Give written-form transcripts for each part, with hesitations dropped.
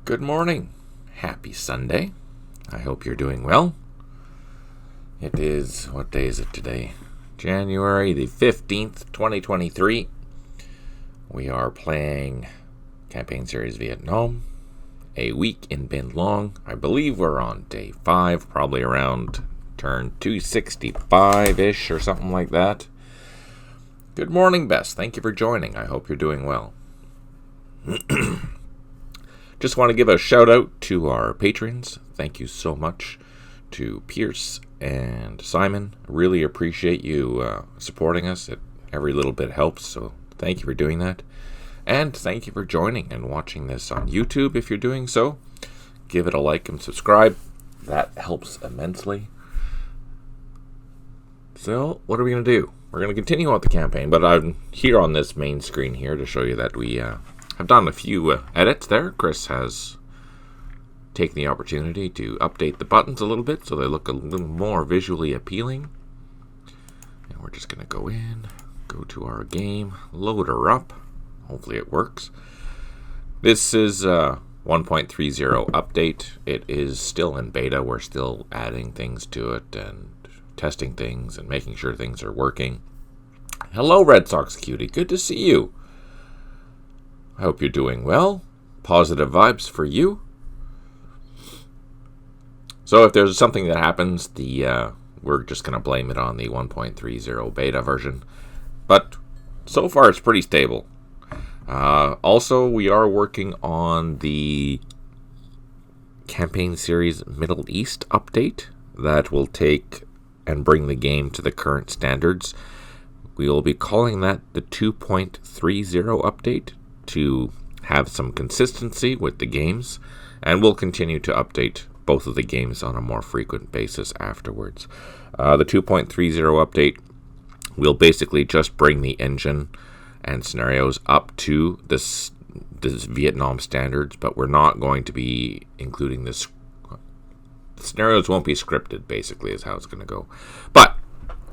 Good morning. Happy Sunday. I hope you're doing well. It is, what day is it today? January the 15th, 2023. We are playing Campaign Series Vietnam, a week in Binh Long. I believe we're on day 5, probably around turn 265-ish or something like that. Good morning, Bess. Thank you for joining. I hope you're doing well. Just want to give a shout out to our patrons. Thank you so much to Pierce and Simon. Really appreciate you supporting us. Every little bit helps, so thank you for doing that. And thank you for joining and watching this on YouTube. If you're doing so, give it a like and subscribe. That helps immensely. So, what are we going to do? We're going to continue on with the campaign, but I'm here on this main screen here to show you that we have done a few edits there. Chris has taken the opportunity to update the buttons a little bit so they look a little more visually appealing. And we're just going to go in, go to our game, load her up. Hopefully it works. This is a 1.30 update. It is still in beta. We're still adding things to it and testing things and making sure things are working. Hello, Red Sox cutie. Good to see you. I hope you're doing well. Positive vibes for you. So if there's something that happens, we're just going to blame it on the 1.30 beta version. But so far it's pretty stable. Also, we are working on the Campaign Series Middle East update that will take and bring the game to the current standards. We will be calling that the 2.30 update to have some consistency with the games, and we'll continue to update both of the games on a more frequent basis afterwards. The 2.30 update will basically just bring the engine and scenarios up to this Vietnam standards, but we're not going to be including this. The scenarios won't be scripted, basically, is how it's going to go. But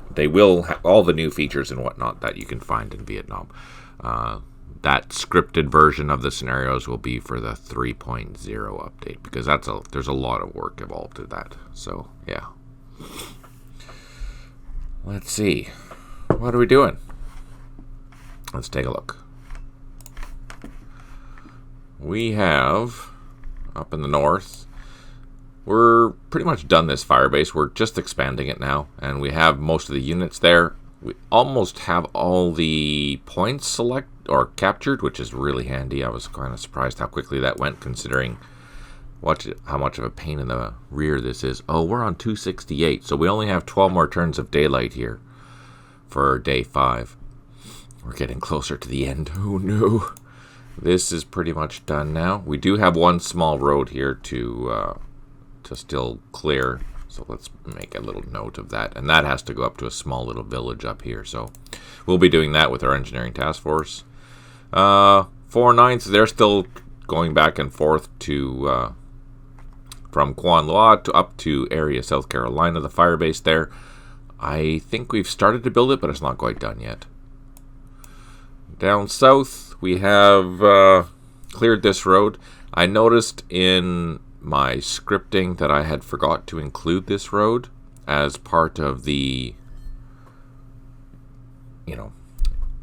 they will have all the new features and whatnot that you can find in Vietnam. That scripted version of the scenarios will be for the 3.0 update, because there's a lot of work involved in that. So, yeah. Let's see. What are we doing? Let's take a look. We have, up in the north, we're pretty much done this firebase. We're just expanding it now, and we have most of the units there. We almost have all the points captured, which is really handy. I was kind of surprised how quickly that went, considering how much of a pain in the rear this is. Oh, we're on 268, so we only have 12 more turns of daylight here for day 5. We're getting closer to the end. Oh no. This is pretty much done now. We do have one small road here to still clear, so let's make a little note of that, and that has to go up to a small little village up here, so we'll be doing that with our engineering task force. 4/9, they're still going back and forth to from Quan Loa to up to area South Carolina, the firebase there. I think we've started to build it, but it's not quite done yet. Down south we have cleared this road. I noticed in my scripting that I had forgot to include this road as part of the,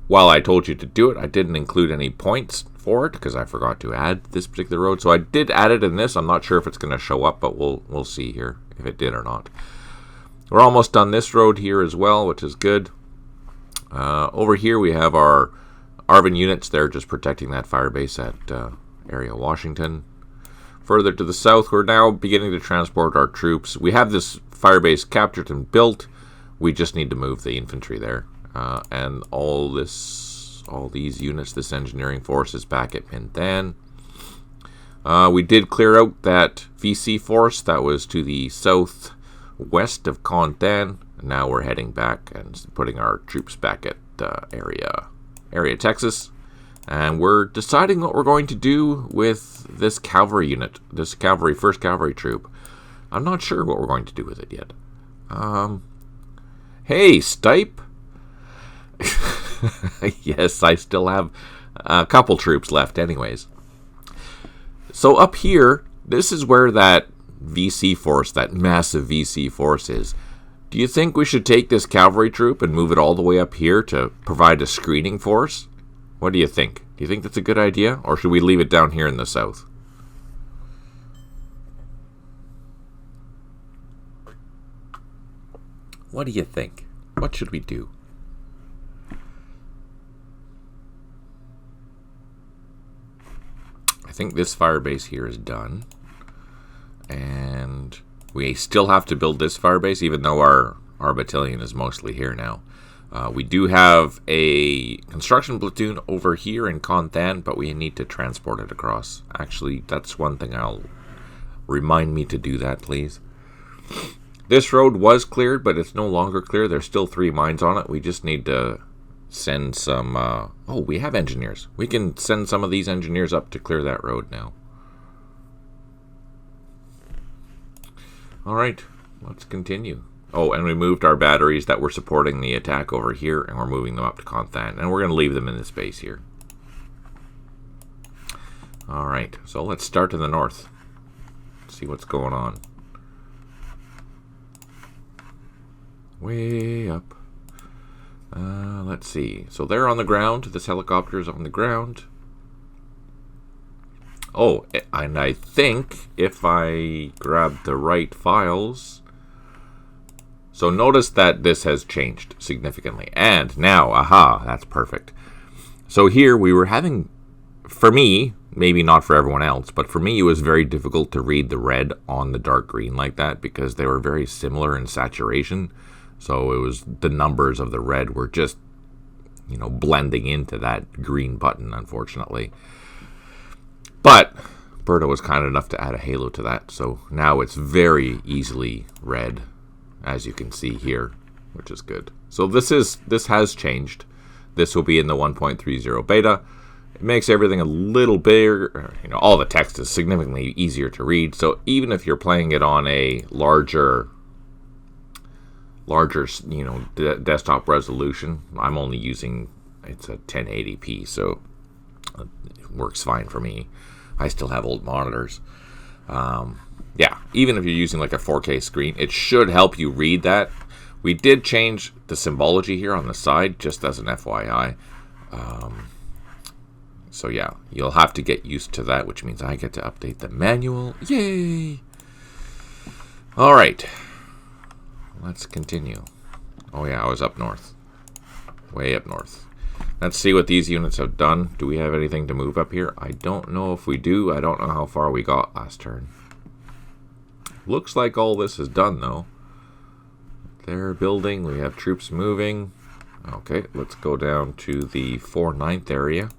while I told you to do it, I didn't include any points for it because I forgot to add this particular road. So I did add it in this. I'm not sure if it's going to show up, but we'll see here if it did or not. We're almost done this road here as well, which is good. Over here we have our ARVN units. They're just protecting that firebase at area Washington. Further to the south, we're now beginning to transport our troops. We have this firebase captured and built. We just need to move the infantry there. And all these units, this engineering force is back at Minh Thanh. We did clear out that VC force that was to the southwest of Con Tan. Now we're heading back and putting our troops back at area Texas. And we're deciding what we're going to do with this cavalry unit, this first cavalry troop. I'm not sure what we're going to do with it yet. Hey, Stipe. Yes, I still have a couple troops left anyways. So up here, this is where that VC force, that massive VC force is. Do you think we should take this cavalry troop and move it all the way up here to provide a screening force? What do you think? Do you think that's a good idea? Or should we leave it down here in the south? What do you think? What should we do? I think this fire base here is done. And we still have to build this fire base, even though our battalion is mostly here now. We do have a construction platoon over here in Konthan, but we need to transport it across. Actually, that's one thing I'll remind me to do that, please. This road was cleared, but it's no longer clear. There's still 3 mines on it. We just need to send some... oh, we have engineers. We can send some of these engineers up to clear that road now. Alright, let's continue. Oh, and we moved our batteries that were supporting the attack over here, and we're moving them up to Konthan. And we're going to leave them in this base here. Alright, so let's start in the north. See what's going on. Way up. Let's see. So they're on the ground. This helicopter is on the ground. Oh, and I think if I grab the right files... So notice that this has changed significantly. And now, aha, that's perfect. So here we were having, for me, maybe not for everyone else, but for me it was very difficult to read the red on the dark green like that because they were very similar in saturation. So it was, the numbers of the red were just, you know, blending into that green button, unfortunately. But Berta was kind enough to add a halo to that, so now it's very easily read, as you can see here, which is good. So this has changed. This will be in the 1.30 beta. It makes everything a little bigger. You know, all the text is significantly easier to read. So even if you're playing it on a larger, you know, desktop resolution, I'm only using, it's a 1080p, so it works fine for me. I still have old monitors. Yeah, even if you're using like a 4K screen, it should help you read that. We did change the symbology here on the side, just as an FYI. So yeah, you'll have to get used to that, which means I get to update the manual. Yay! All right, let's continue. Oh yeah, I was up north. Way up north. Let's see what these units have done. Do we have anything to move up here? I don't know if we do. I don't know how far we got last turn. Looks like all this is done, though. They're building. We have troops moving. Okay, let's go down to the 4/9 area.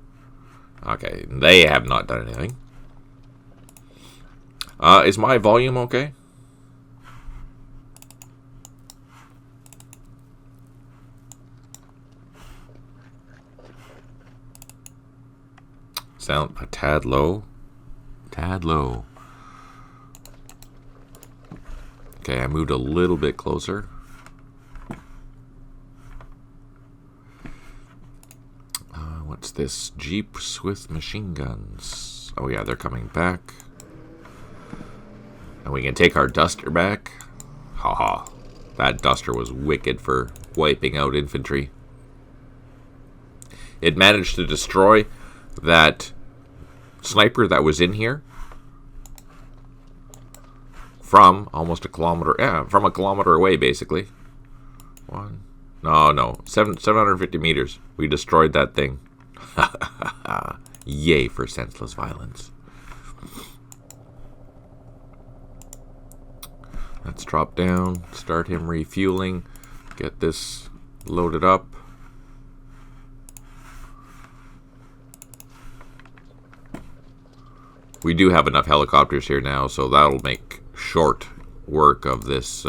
Okay, they have not done anything. Is my volume okay? Sound a tad low. Tad low. Okay, I moved a little bit closer. What's this? Jeeps with machine guns. Oh yeah, they're coming back. And we can take our duster back. Haha. That duster was wicked for wiping out infantry. It managed to destroy that sniper that was in here from almost a kilometer, yeah, from a kilometer away, basically. 750 meters. We destroyed that thing. Yay for senseless violence. Let's drop down, start him refueling, get this loaded up. We do have enough helicopters here now, so that'll make short work of this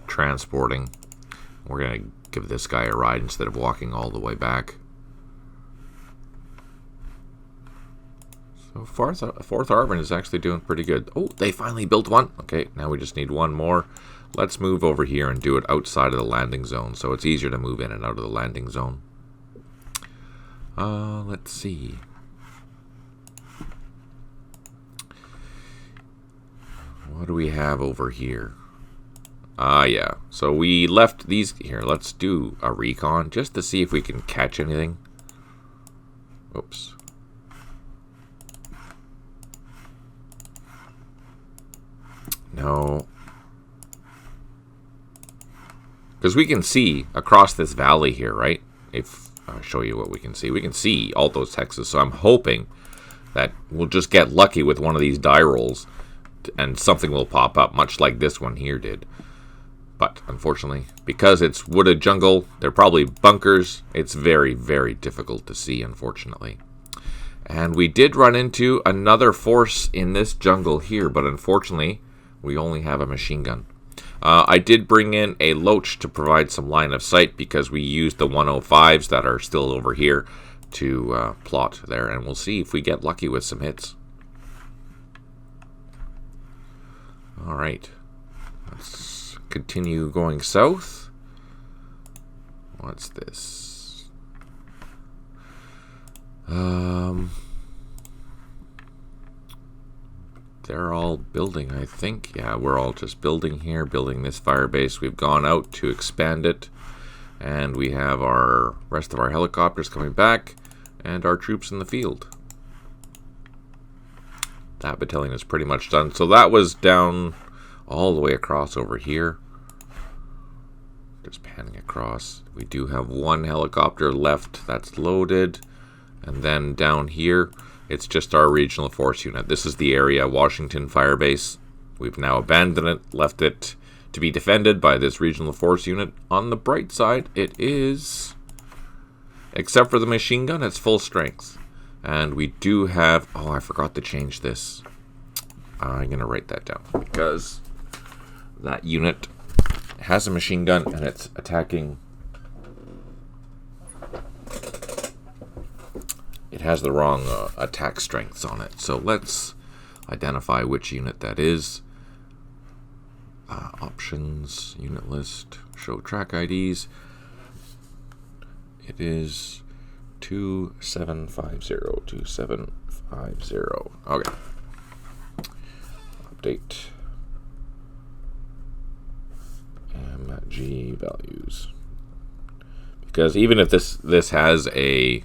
transporting. We're going to give this guy a ride instead of walking all the way back. So Fourth Arvin is actually doing pretty good. Oh, they finally built one. Okay, now we just need one more. Let's move over here and do it outside of the landing zone, so it's easier to move in and out of the landing zone. Let's see. What do we have over here? Yeah. So we left these here. Let's do a recon just to see if we can catch anything. Oops. No. Because we can see across this valley here, right? If I'll show you what we can see all those hexes. So I'm hoping that we'll just get lucky with one of these die rolls and something will pop up, much like this one here did. But unfortunately, because it's wooded jungle, they're probably bunkers. It's very, very difficult to see, unfortunately. And we did run into another force in this jungle here, but unfortunately, we only have a machine gun. I did bring in a loach to provide some line of sight because we used the 105s that are still over here to plot there. And we'll see if we get lucky with some hits. All right. Let's continue going south. What's this? They're all building, I think. Yeah, we're all just building here, building this fire base. We've gone out to expand it, and we have our rest of our helicopters coming back, and our troops in the field. That battalion is pretty much done. So that was down all the way across over here. Just panning across. We do have one helicopter left that's loaded, and then down here, it's just our regional force unit. This is the area, Washington Firebase. We've now abandoned it, left it to be defended by this regional force unit. On the bright side, it is, except for the machine gun, it's full strength. And we do have, oh, I forgot to change this. I'm going to write that down because that unit has a machine gun and it's attacking. It has the wrong attack strengths on it. So let's identify which unit that is. Options, unit list, show track IDs. It is 2750, 2750. Okay. Update. MG values. Because even if this has a...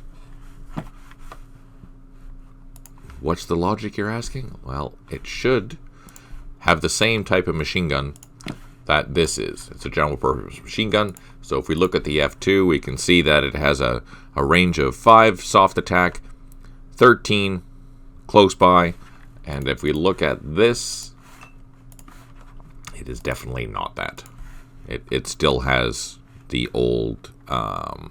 What's the logic you're asking? Well, it should have the same type of machine gun that this is. It's a general purpose machine gun. So if we look at the F2, we can see that it has a range of 5 soft attack, 13 close by, and if we look at this, it is definitely not that. It still has the old World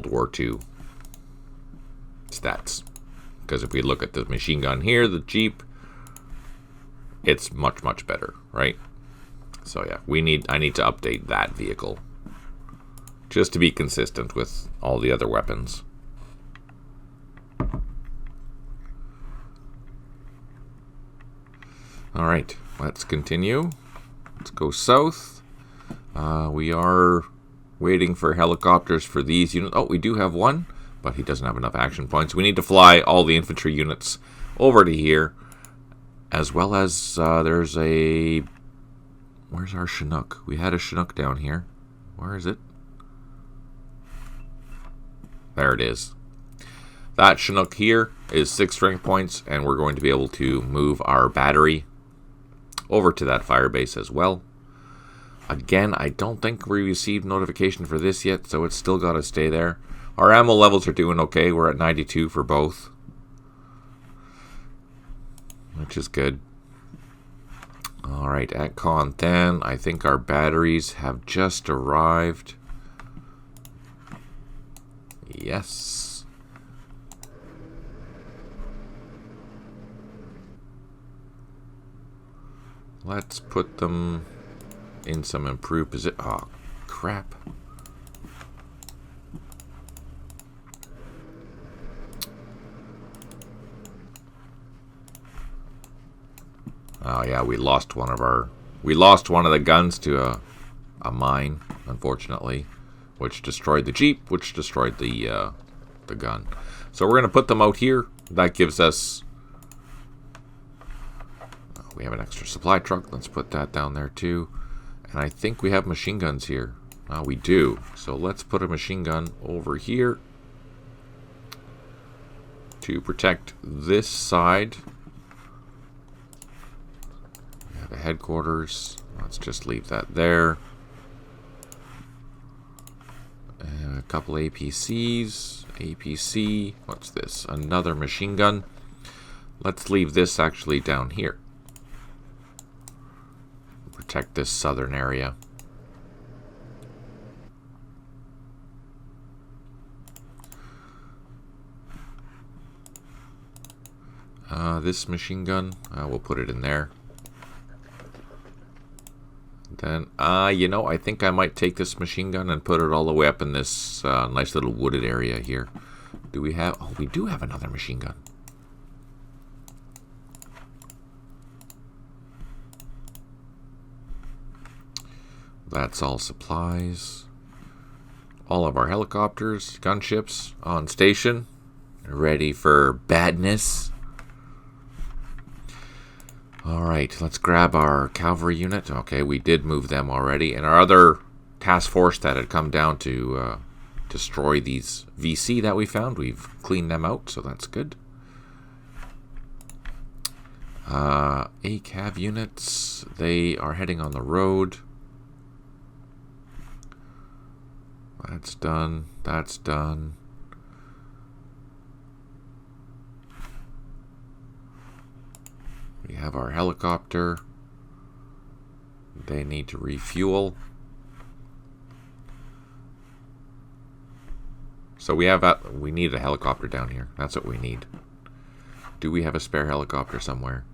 War II stats. Because if we look at the machine gun here, the Jeep, it's much, much better, right? So yeah, I need to update that vehicle just to be consistent with all the other weapons. All right, let's continue. Let's go south. We are waiting for helicopters for these units. Oh, we do have one, but he doesn't have enough action points. We need to fly all the infantry units over to here, as well as there's a... Where's our Chinook? We had a Chinook down here. Where is it? There it is. That Chinook here is 6 strength points, and we're going to be able to move our battery over to that fire base as well. Again, I don't think we received notification for this yet, so it's still got to stay there. Our ammo levels are doing okay. We're at 92 for both, which is good. All right, at Con 10, I think our batteries have just arrived. Yes. Let's put them in some improved position. Oh, crap. Oh yeah, we lost one of the guns to a mine, unfortunately. which destroyed the Jeep, which destroyed the gun. So we're going to put them out here. That gives us... we have an extra supply truck. Let's put that down there too. And I think we have machine guns here. We do. So let's put a machine gun over here to protect this side. We have a headquarters. Let's just leave that there. And a couple APCs. APC. What's this? Another machine gun. Let's leave this actually down here. Protect this southern area. This machine gun, we'll put it in there. Then, you know, I think I might take this machine gun and put it all the way up in this nice little wooded area here. Do we have... oh, we do have another machine gun. That's all supplies. All of our helicopters, gunships on station, ready for badness. Alright, let's grab our cavalry unit. Okay, we did move them already. And our other task force that had come down to destroy these VC that we found, we've cleaned them out, so that's good. ACAV units, they are heading on the road. That's done. That's done. We have our helicopter. They need to refuel. So we need a helicopter down here. That's what we need. Do we have a spare helicopter somewhere?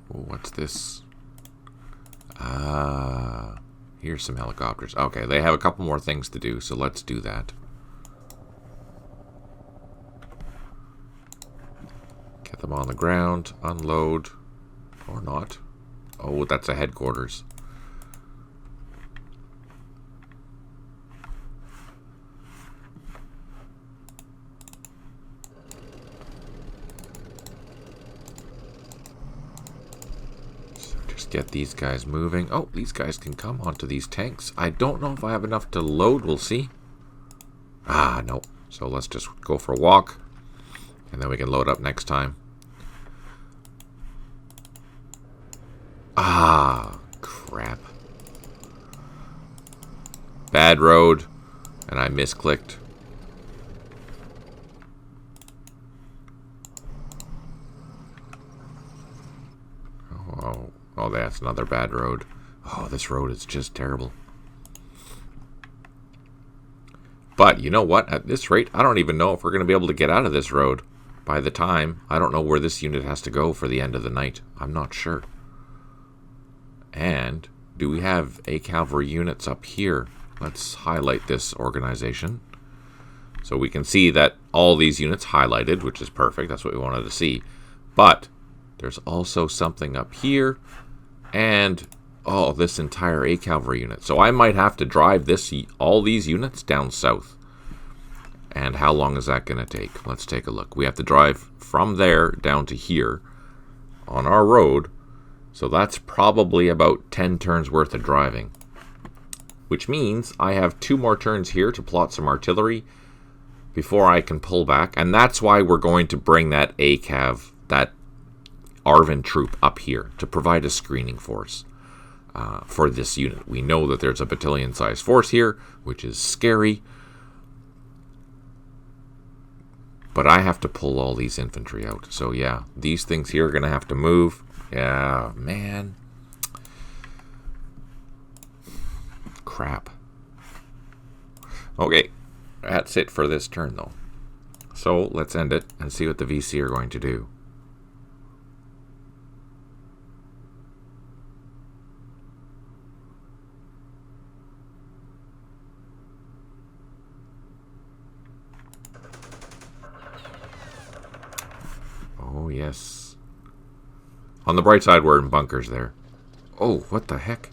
What's this? Here's some helicopters. Okay, they have a couple more things to do, so let's do that. Get them on the ground, unload, or not. Oh, that's a headquarters. Get these guys moving. Oh, these guys can come onto these tanks. I don't know if I have enough to load. We'll see. No. So let's just go for a walk. And then we can load up next time. Crap. Bad road. And I misclicked. Oh, that's another bad road. Oh, this road is just terrible. But you know what? At this rate, I don't even know if we're going to be able to get out of this road by the time. I don't know where this unit has to go for the end of the night. I'm not sure. And do we have a cavalry units up here? Let's highlight this organization. So we can see that all these units highlighted, which is perfect. That's what we wanted to see. But there's also something up here. And, oh, this entire A cavalry unit. So I might have to drive all these units down south. And how long is that going to take? Let's take a look. We have to drive from there down to here on our road. So that's probably about 10 turns worth of driving. Which means I have 2 more turns here to plot some artillery before I can pull back. And that's why we're going to bring that ACAV, that Arvin troop up here to provide a screening force for this unit. We know that there's a battalion-sized force here, which is scary. But I have to pull all these infantry out. So yeah, these things here are going to have to move. Yeah, man. Crap. Okay, that's it for this turn though. So let's end it and see what the VC are going to do. guess. On the bright side, we're in bunkers there. Oh, what the heck?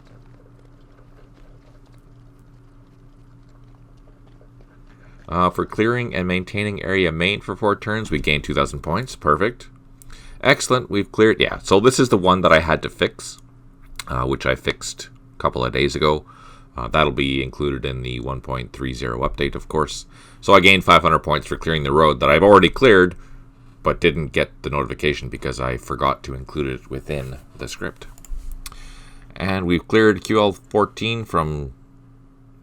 For clearing and maintaining area main for 4 turns, we gain 2,000 points. Perfect. Excellent. We've cleared. Yeah, so this is the one that I had to fix, which I fixed a couple of days ago. That'll be included in the 1.30 update, of course. So I gained 500 points for clearing the road that I've already cleared, but didn't get the notification because I forgot to include it within the script. And we've cleared QL14 from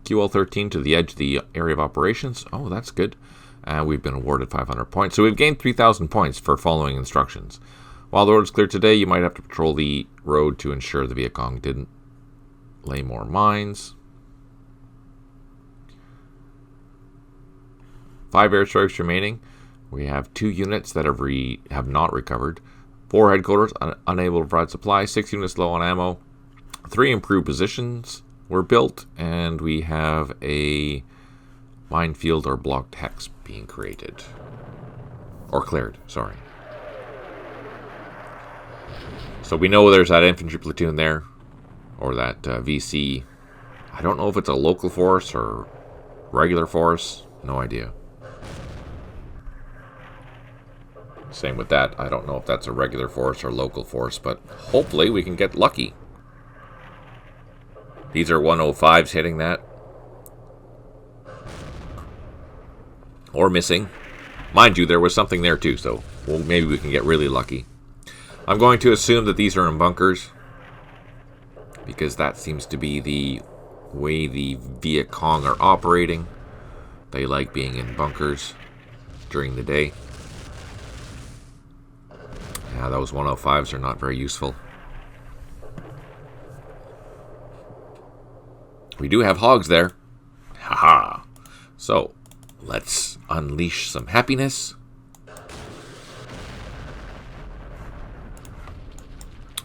QL13 to the edge of the area of operations. Oh, that's good. And we've been awarded 500 points. So we've gained 3,000 points for following instructions. While the road is cleared today, you might have to patrol the road to ensure the Viet Cong didn't lay more mines. 5 airstrikes remaining. We have 2 units that have not recovered. 4 headquarters unable to provide supply. 6 units low on ammo. 3 improved positions were built, and we have a minefield or blocked hex being created. Or cleared, sorry. So we know there's that infantry platoon there, or that VC. I don't know if it's a local force or regular force. No idea. Same with that. I don't know if that's a regular force or local force, but hopefully we can get lucky. These are 105s hitting that. Or missing. Mind you, there was something there too, so maybe we can get really lucky. I'm going to assume that these are in bunkers, because that seems to be the way the Viet Cong are operating. They like being in bunkers during the day. Yeah, those 105s are not very useful. We do have hogs there. Haha. So, let's unleash some happiness.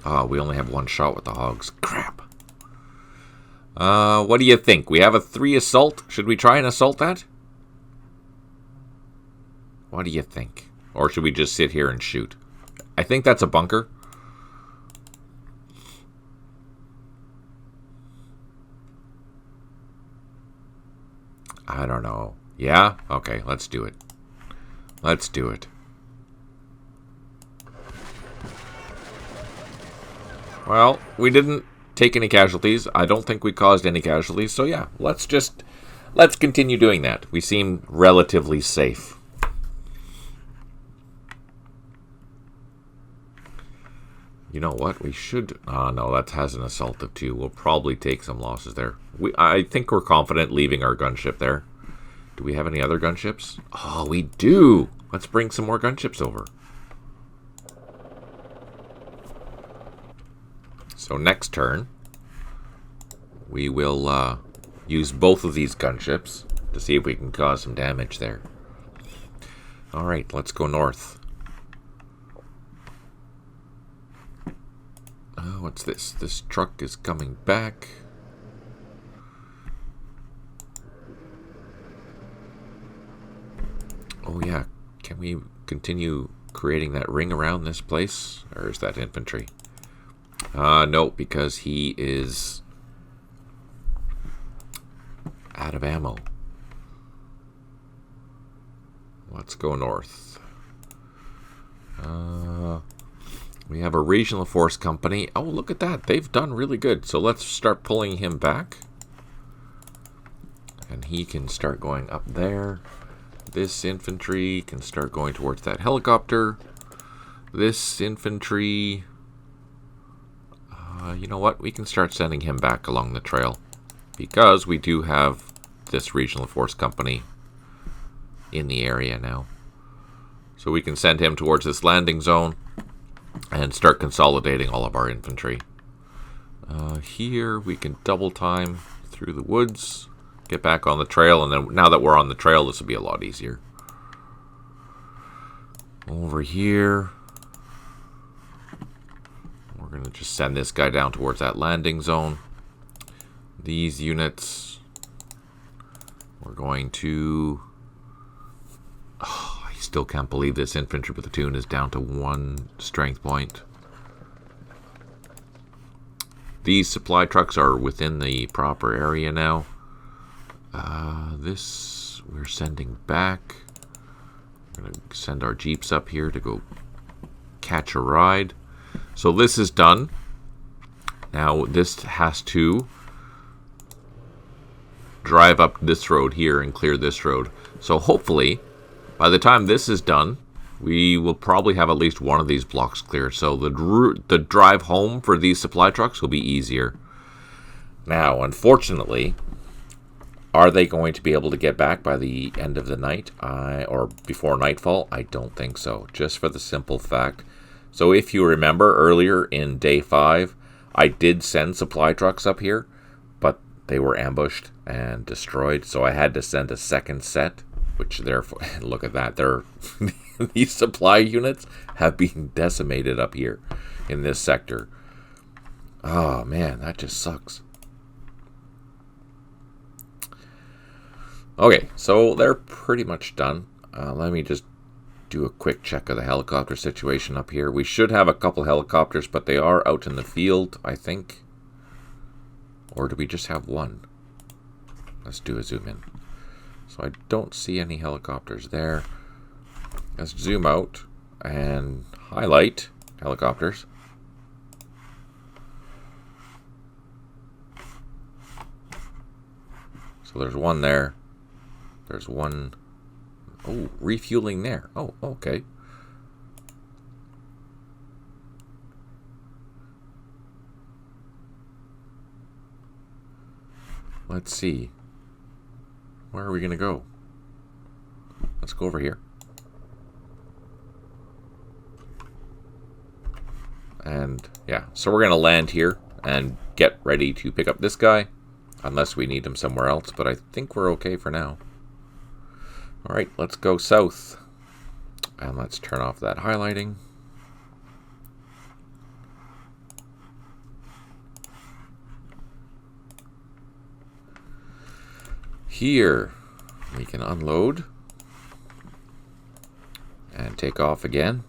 Oh, we only have 1 shot with the hogs. Crap. What do you think? We have a 3 assault. Should we try and assault that? What do you think? Or should we just sit here and shoot? I think that's a bunker. I don't know. Yeah? Okay, let's do it. Let's do it. Well, we didn't take any casualties. I don't think we caused any casualties. So yeah, let's continue doing that. We seem relatively safe. You know what? We should... no, that has an assault of 2. We'll probably take some losses there. I think we're confident leaving our gunship there. Do we have any other gunships? Oh, we do! Let's bring some more gunships over. So next turn, we will use both of these gunships to see if we can cause some damage there. Alright, let's go north. What's this? This truck is coming back. Oh yeah, can we continue creating that ring around this place? Or is that infantry? No, because he is out of ammo. Let's go north. We have a regional force company. Oh, look at that. They've done really good. So let's start pulling him back. And he can start going up there. This infantry can start going towards that helicopter. This infantry... you know what? We can start sending him back along the trail. Because we do have this regional force company in the area now. So we can send him towards this landing zone and start consolidating all of our infantry. Here we can double time through the woods, get back on the trail, and then now that we're on the trail, this will be a lot easier. Over here, we're going to just send this guy down towards that landing zone. These units, we're going to... Oh, still can't believe this infantry platoon is down to 1 strength point. These supply trucks are within the proper area now. This we're sending back. We're going to send our jeeps up here to go catch a ride. So this is done. Now this has to drive up this road here and clear this road. So hopefully, by the time this is done, we will probably have at least one of these blocks cleared. So the drive home for these supply trucks will be easier. Now, unfortunately, are they going to be able to get back by the end of the night or before nightfall? I don't think so, just for the simple fact. So if you remember earlier in day 5, I did send supply trucks up here, but they were ambushed and destroyed. So I had to send a second set, which therefore, look at that. These supply units have been decimated up here in this sector. Oh man, that just sucks. Okay, so they're pretty much done. Let me just do a quick check of the helicopter situation up here. We should have a couple helicopters, but they are out in the field, I think. Or do we just have one? Let's do a zoom in. So I don't see any helicopters there. Let's zoom out and highlight helicopters. So there's one there. There's one. Oh, refueling there. Oh, okay. Let's see. Where are we going to go? Let's go over here. And yeah, so we're going to land here and get ready to pick up this guy. Unless we need him somewhere else, but I think we're okay for now. Alright, let's go south. And let's turn off that highlighting. Here, we can unload and take off again.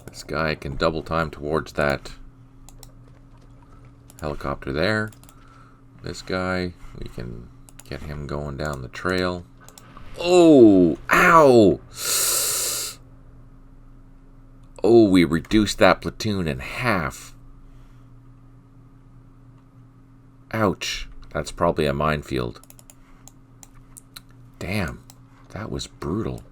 This guy can double time towards that helicopter there. This guy, we can get him going down the trail. Oh, ow! Oh, we reduced that platoon in half. Ouch. That's probably a minefield. Damn, that was brutal.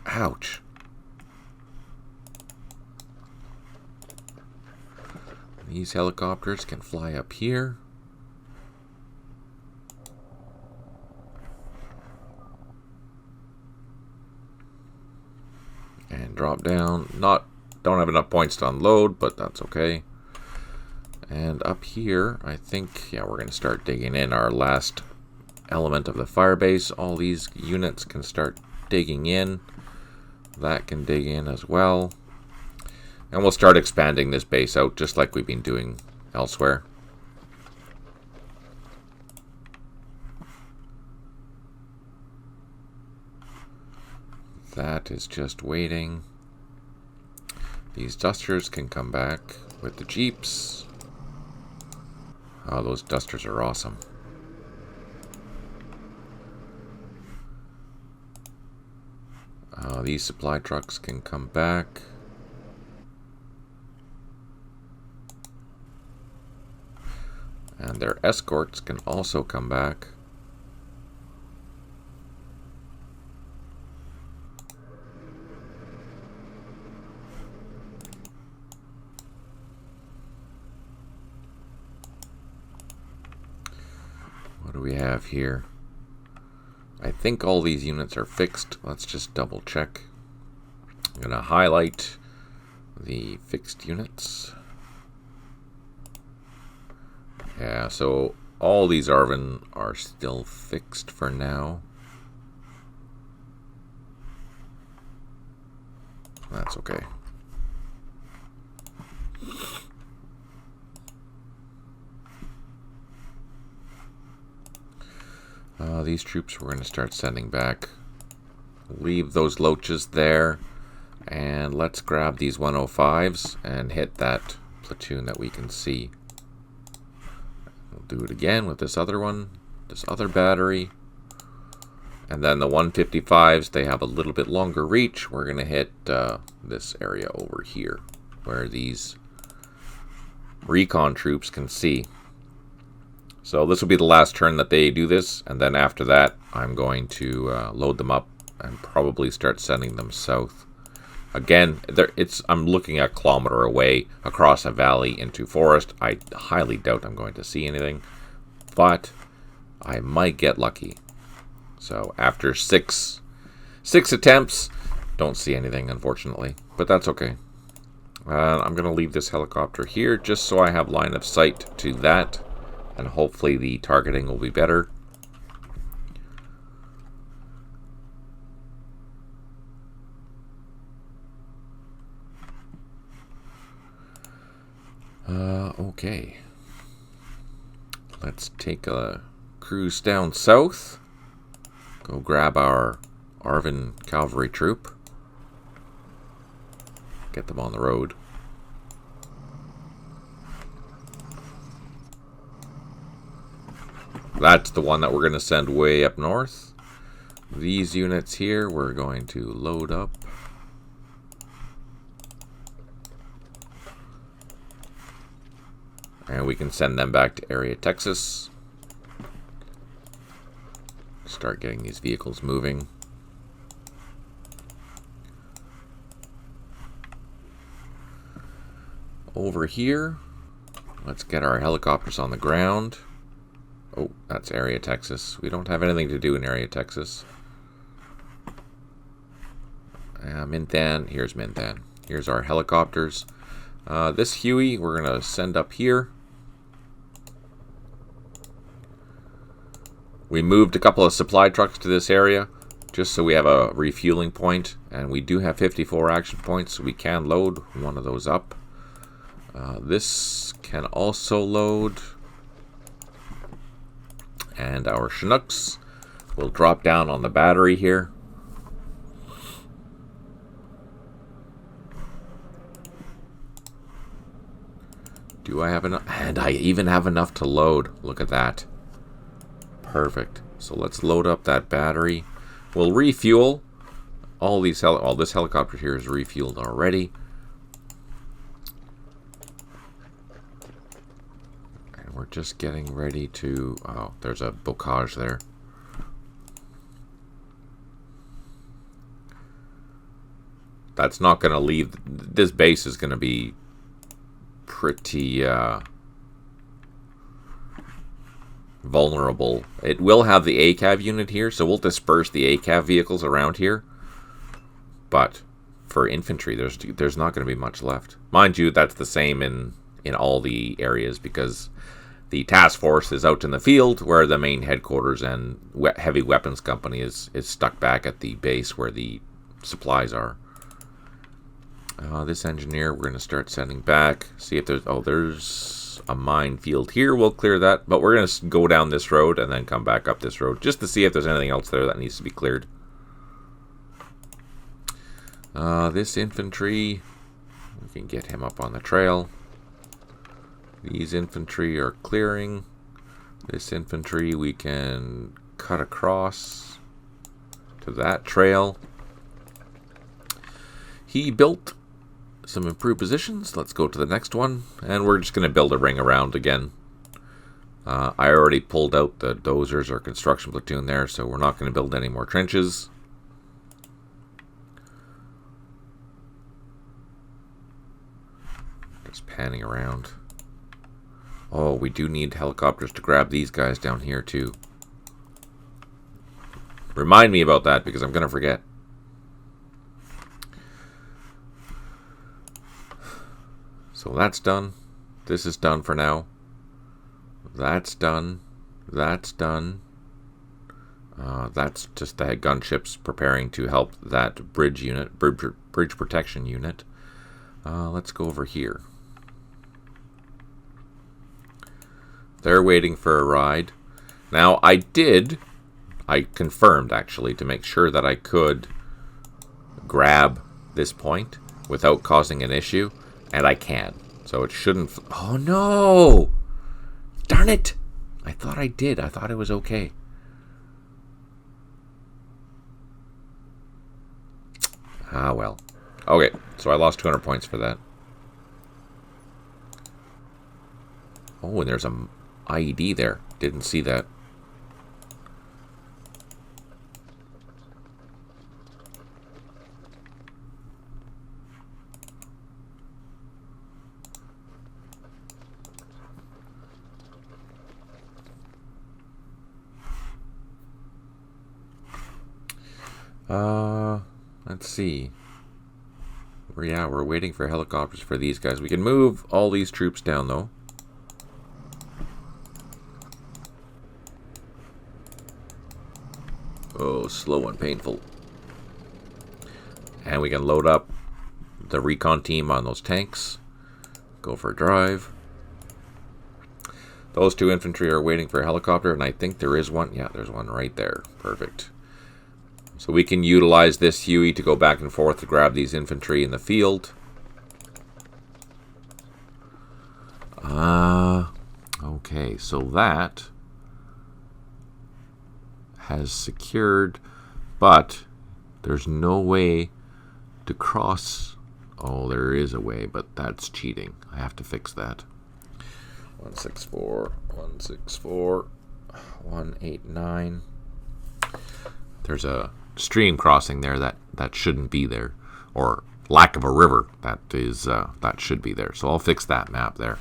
Ouch. These helicopters can fly up here. And drop down. Don't have enough points to unload, but that's okay. And up here, I think, yeah, we're going to start digging in our last element of the firebase. All these units can start digging in. That can dig in as well. And we'll start expanding this base out just like we've been doing elsewhere. That is just waiting. These dusters can come back with the jeeps. Oh, those dusters are awesome. These supply trucks can come back. And their escorts can also come back. What do we have here? I think all these units are fixed. Let's just double check. I'm going to highlight the fixed units. Yeah, so all these Arvin are still fixed for now. That's okay. These troops we're going to start sending back. Leave those loaches there. And let's grab these 105s and hit that platoon that we can see. We'll do it again with this other one, this other battery. And then the 155s, they have a little bit longer reach. We're going to hit this area over here where these recon troops can see. So this will be the last turn that they do this. And then after that, I'm going to load them up and probably start sending them south. Again, I'm looking a kilometer away across a valley into forest. I highly doubt I'm going to see anything, but I might get lucky. So after six attempts, don't see anything, unfortunately, but that's okay. I'm going to leave this helicopter here just so I have line of sight to that, and hopefully the targeting will be better. Okay. Let's take a cruise down south. Go grab our Arvin cavalry troop. Get them on the road. That's the one that we're going to send way up north. These units here we're going to load up. And we can send them back to area Texas. Start getting these vehicles moving. Over here, let's get our helicopters on the ground. Oh, that's area Texas. We don't have anything to do in area Texas. Minthan, here's Minthan. Here's our helicopters. This Huey we're going to send up here. We moved a couple of supply trucks to this area just so we have a refueling point, and we do have 54 action points, so we can load one of those up. This can also load, and our Chinooks will drop down on the battery here. Do I have enough? And I even have enough to load. Look at that. Perfect. So let's load up that battery. We'll refuel. This helicopter here is refueled already. And we're just getting ready to... Oh, there's a bocage there. That's not going to leave... This base is going to be pretty... vulnerable. It will have the ACAV unit here, so we'll disperse the ACAV vehicles around here. But for infantry, there's not going to be much left. Mind you, that's the same in all the areas, because the task force is out in the field where the main headquarters and heavy weapons company is stuck back at the base where the supplies are. This engineer we're going to start sending back. See if there's a minefield here. We'll clear that, but we're going to go down this road and then come back up this road just to see if there's anything else there that needs to be cleared. This infantry, we can get him up on the trail. These infantry are clearing. This infantry we can cut across to that trail. He built some improved positions. Let's go to the next one, and we're just going to build a ring around again. I already pulled out the dozers or construction platoon there, so we're not going to build any more trenches. Just panning around. Oh, we do need helicopters to grab these guys down here too. Remind me about that, because I'm going to forget. So that's done. This is done for now. That's done. That's done. That's just the gunships preparing to help that bridge unit, bridge protection unit. Let's go over here. They're waiting for a ride. Now, I confirmed actually to make sure that I could grab this point without causing an issue, and I can. So it shouldn't. Oh no! Darn it! I thought I did. I thought it was okay. Ah, well. Okay, so I lost 200 points for that. Oh, and there's a IED there. Didn't see that. Let's see. Yeah, we're waiting for helicopters for these guys. We can move all these troops down, though. Oh, slow and painful. And we can load up the recon team on those tanks. Go for a drive. Those two infantry are waiting for a helicopter, and I think there is one. Yeah, there's one right there. Perfect. So we can utilize this Huey to go back and forth to grab these infantry in the field. Okay, so that has secured, but there's no way to cross. Oh, there is a way, but that's cheating. I have to fix that. 164, 164, 189. There's a stream crossing there that shouldn't be there, or lack of a river that should be there. So I'll fix that map there,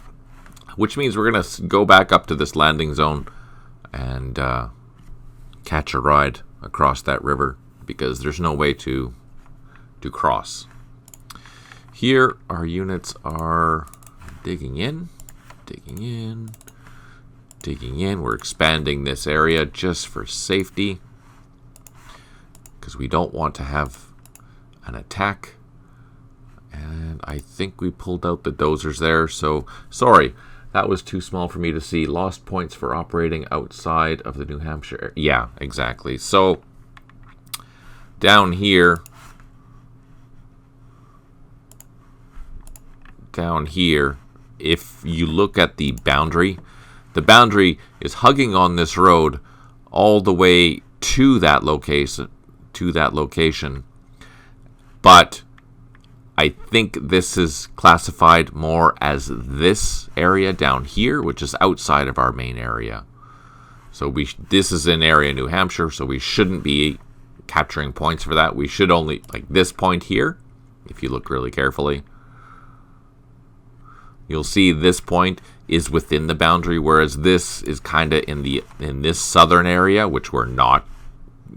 which means we're gonna go back up to this landing zone and catch a ride across that river, because there's no way to cross. Here our units are digging in. We're expanding this area just for safety, because we don't want to have an attack. And I think we pulled out the dozers there, so sorry, that was too small for me to see. Lost points for operating outside of the New Hampshire area. Yeah, exactly. So down here, if you look at the boundary is hugging on this road all the way to that location. But I think this is classified more as this area down here, which is outside of our main area. So this is in area New Hampshire, so we shouldn't be capturing points for that. We should only, like this point here, if you look really carefully, you'll see this point is within the boundary, whereas this is kind of in this southern area, which we're not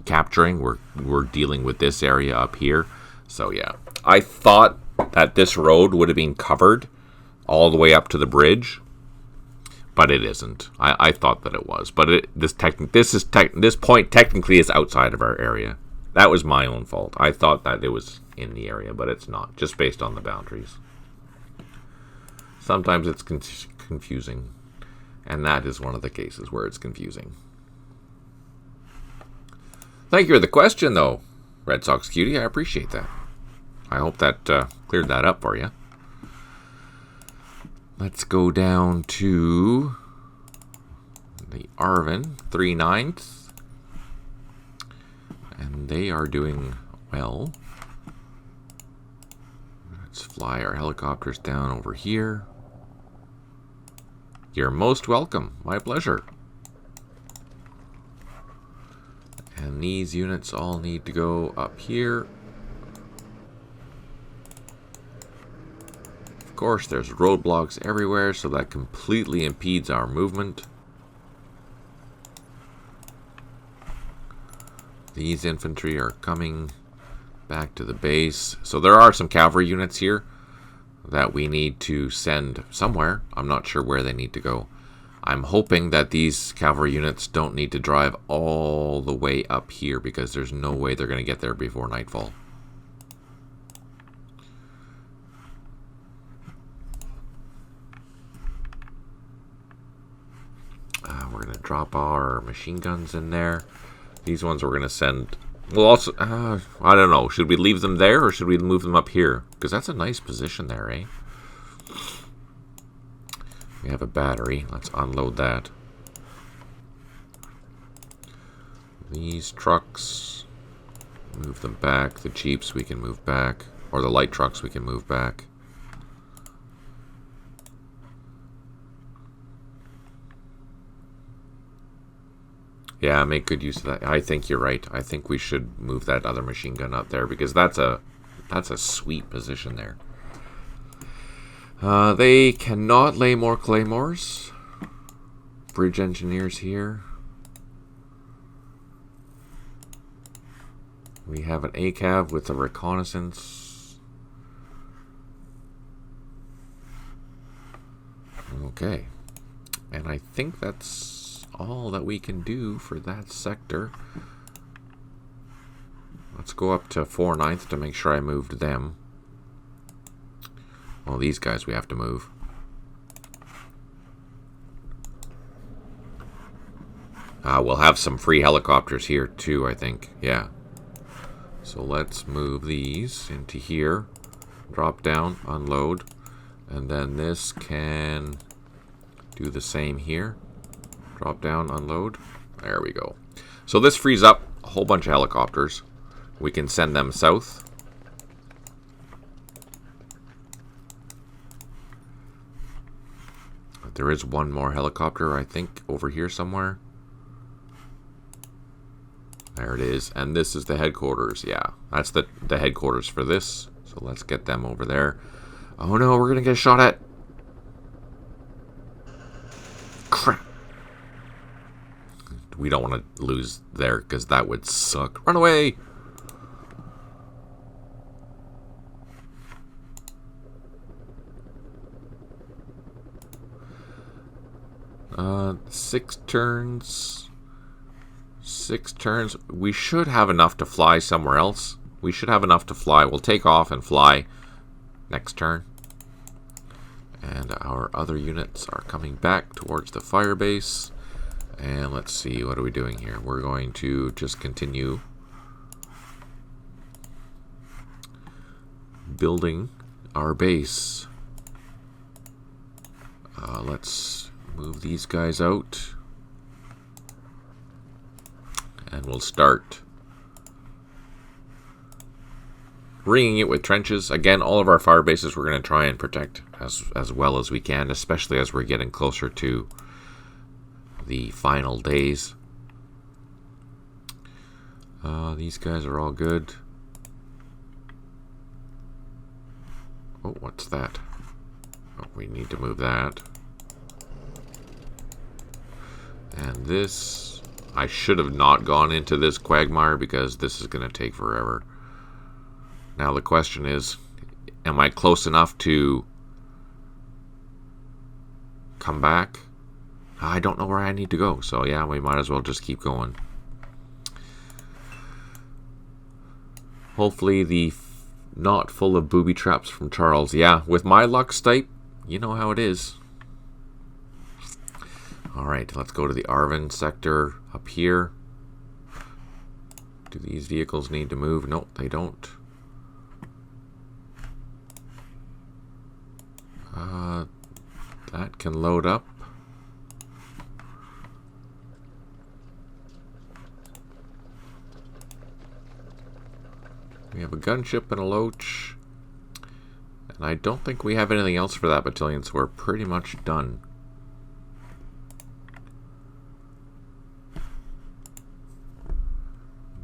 capturing. We're dealing with this area up here. So yeah, I thought that this road would have been covered all the way up to the bridge, but it isn't. I thought that it was, but this point technically is outside of our area. That was my own fault. I thought that it was in the area, but it's not, just based on the boundaries. Sometimes it's confusing, and that is one of the cases where it's confusing. Thank you for the question, though, Red Sox Cutie. I appreciate that. I hope that cleared that up for you. Let's go down to the Arvin 3/9, and they are doing well. Let's fly our helicopters down over here. You're most welcome. My pleasure. And these units all need to go up here. Of course, there's roadblocks everywhere, so that completely impedes our movement. These infantry are coming back to the base. So there are some cavalry units here that we need to send somewhere. I'm not sure where they need to go. I'm hoping that these cavalry units don't need to drive all the way up here, because there's no way they're going to get there before nightfall. We're going to drop our machine guns in there. These ones we're going to send... We'll also... I don't know. Should we leave them there, or should we move them up here? Because that's a nice position there, eh? We have a battery. Let's unload that. These trucks, move them back. The jeeps we can move back. Or the light trucks we can move back. Yeah, make good use of that. I think you're right. I think we should move that other machine gun up there, because that's a sweet position there. They cannot lay more claymores. Bridge engineers here. We have an ACAV with a reconnaissance. Okay. And I think that's all that we can do for that sector. Let's go up to 4/9 to make sure I moved them. Well, these guys we have to move. We'll have some free helicopters here too, I think. Yeah. So let's move these into here. Drop down, unload. And then this can do the same here. Drop down, unload. There we go. So this frees up a whole bunch of helicopters. We can send them south. There is one more helicopter, I think, over here somewhere. There it is. And this is the headquarters. Yeah, that's the headquarters for this. So let's get them over there. Oh no, we're going to get shot at. Crap. We don't want to lose there, because that would suck. Run away! Six turns. 6 turns. We should have enough to fly somewhere else. We should have enough to fly. We'll take off and fly next turn. And our other units are coming back towards the fire base. And let's see, what are we doing here? We're going to just continue building our base. Let's move these guys out. And we'll start ringing it with trenches. Again, all of our fire bases we're going to try and protect as well as we can, especially as we're getting closer to the final days. These guys are all good. Oh, what's that? Oh, we need to move that. And this, I should have not gone into this quagmire, because this is going to take forever. Now the question is, am I close enough to come back? I don't know where I need to go, so yeah, we might as well just keep going. Hopefully the not full of booby traps from Charles. Yeah, with my luck, Stipe, you know how it is. Alright, let's go to the Arvin sector up here. Do these vehicles need to move? Nope, they don't. That can load up. We have a gunship and a loach. And I don't think we have anything else for that battalion, so we're pretty much done.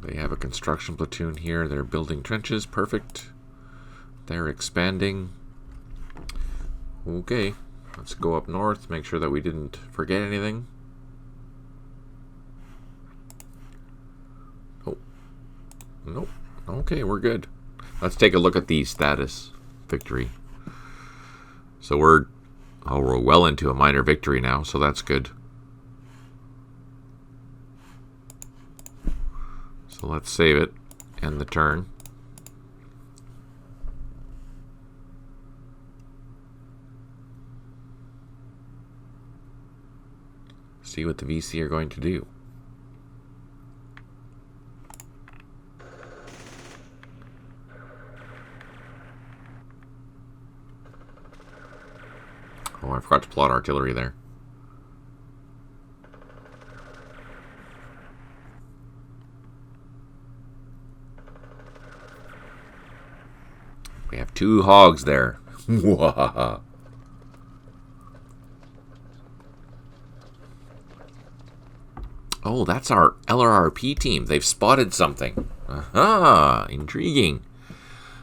They have a construction platoon here. They're building trenches. Perfect. They're expanding. Okay. Let's go up north. Make sure that we didn't forget anything. Oh. Nope. Okay, we're good. Let's take a look at the status victory. So we're Oh, we're well into a minor victory now, so that's good. So let's save it. End the turn. See what the VC are going to do. Oh, I forgot to plot artillery there. We have 2 hogs there. Oh, that's our LRRP team. They've spotted something. Aha, intriguing.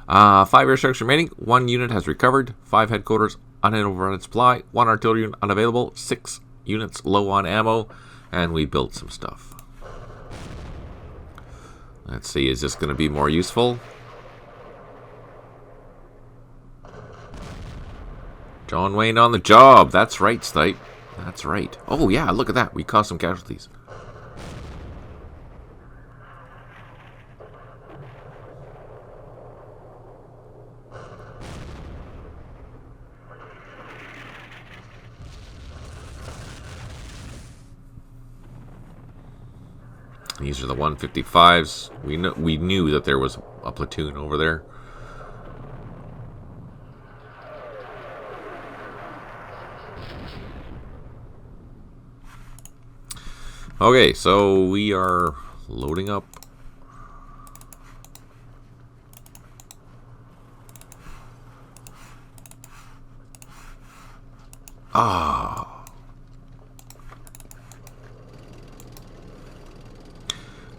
5 airstrikes remaining. 1 unit has recovered. 5 headquarters unoverrun supply. 1 artillery unit unavailable. 6 units low on ammo. And we built some stuff. Let's see, is this going to be more useful? John Wayne on the job. That's right, Stipe. That's right. Oh, yeah, look at that. We caused some casualties. These are the 155s. We knew that there was a platoon over there. Okay, so we are loading up.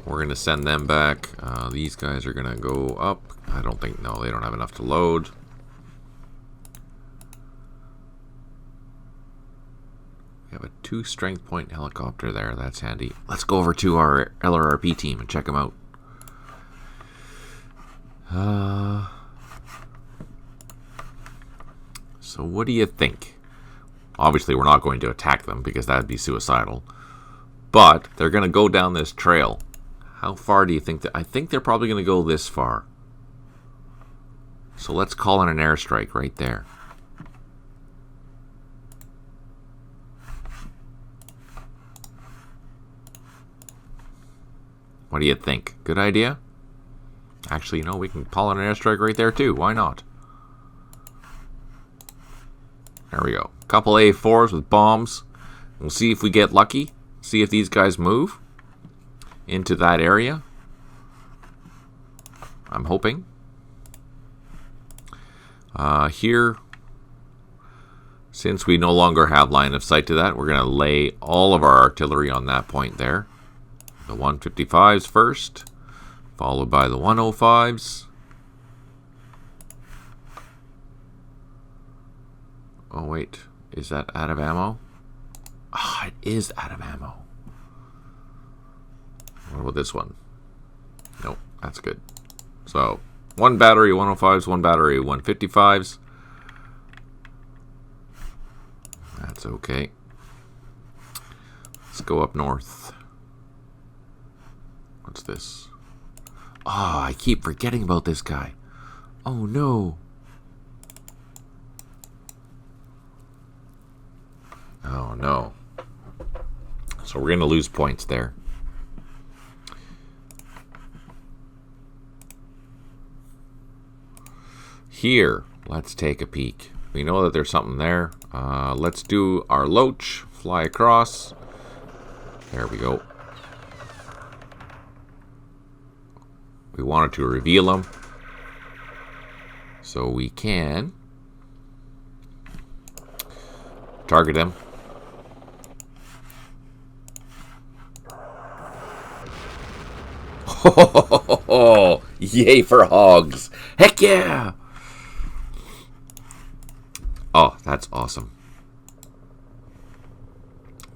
We're going to send them back. These guys are going to go up. I don't think, no, they don't have enough to load. We have a 2 strength point helicopter there. That's handy. Let's go over to our LRRP team and check them out. So what do you think? Obviously, we're not going to attack them because that would be suicidal. But they're going to go down this trail. How far do you think that? I think they're probably going to go this far. So let's call in an airstrike right there. What do you think? Good idea? Actually, you know, we can call in an airstrike right there too. Why not? There we go. Couple A4s with bombs. We'll see if we get lucky. See if these guys move into that area. I'm hoping. Here, since we no longer have line of sight to that, we're going to lay all of our artillery on that point there. The 155s first, followed by the 105s. Oh wait, is that out of ammo? Ah, it is out of ammo. What about this one? Nope, that's good. So, 1 battery 105s, 1 battery 155s. That's okay. Let's go up north. What's this? Oh, I keep forgetting about this guy. Oh no. Oh no. So we're going to lose points there. Here, let's take a peek. We know that there's something there. Let's do our loach, fly across. There we go. We wanted to reveal them, so we can target them. Oh, yay for hogs. Heck yeah. Oh, that's awesome.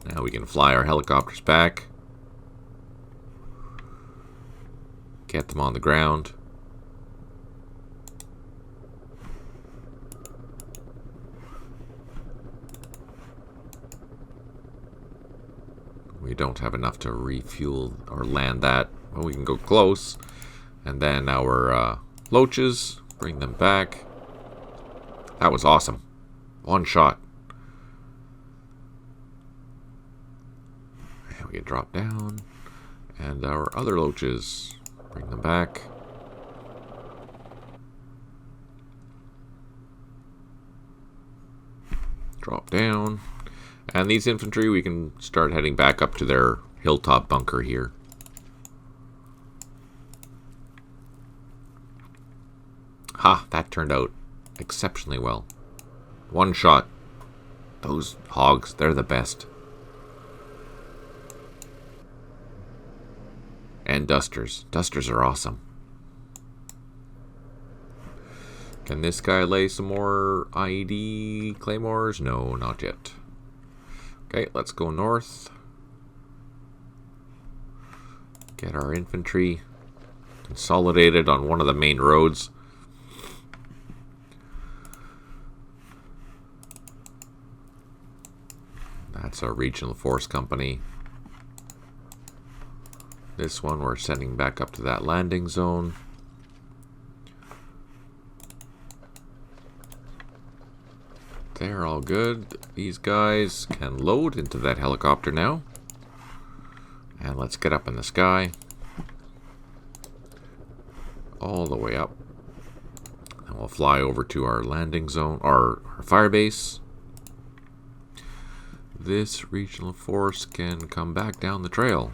Now we can fly our helicopters back. Get them on the ground. We don't have enough to refuel or land that. Well, we can go close. And then our loaches, bring them back. That was awesome. One shot. And we can drop down. And our other loaches, bring them back. Drop down. And these infantry, we can start heading back up to their hilltop bunker here. Ha, that turned out exceptionally well. One shot. Those hogs, they're the best. And dusters. Dusters are awesome. Can this guy lay some more IED claymores? No, not yet. Okay, let's go north. Get our infantry consolidated on one of the main roads. That's our regional force company. This one we're sending back up to that landing zone. They're all good. These guys can load into that helicopter now. And let's get up in the sky. All the way up. And we'll fly over to our landing zone, our fire base. This regional force can come back down the trail.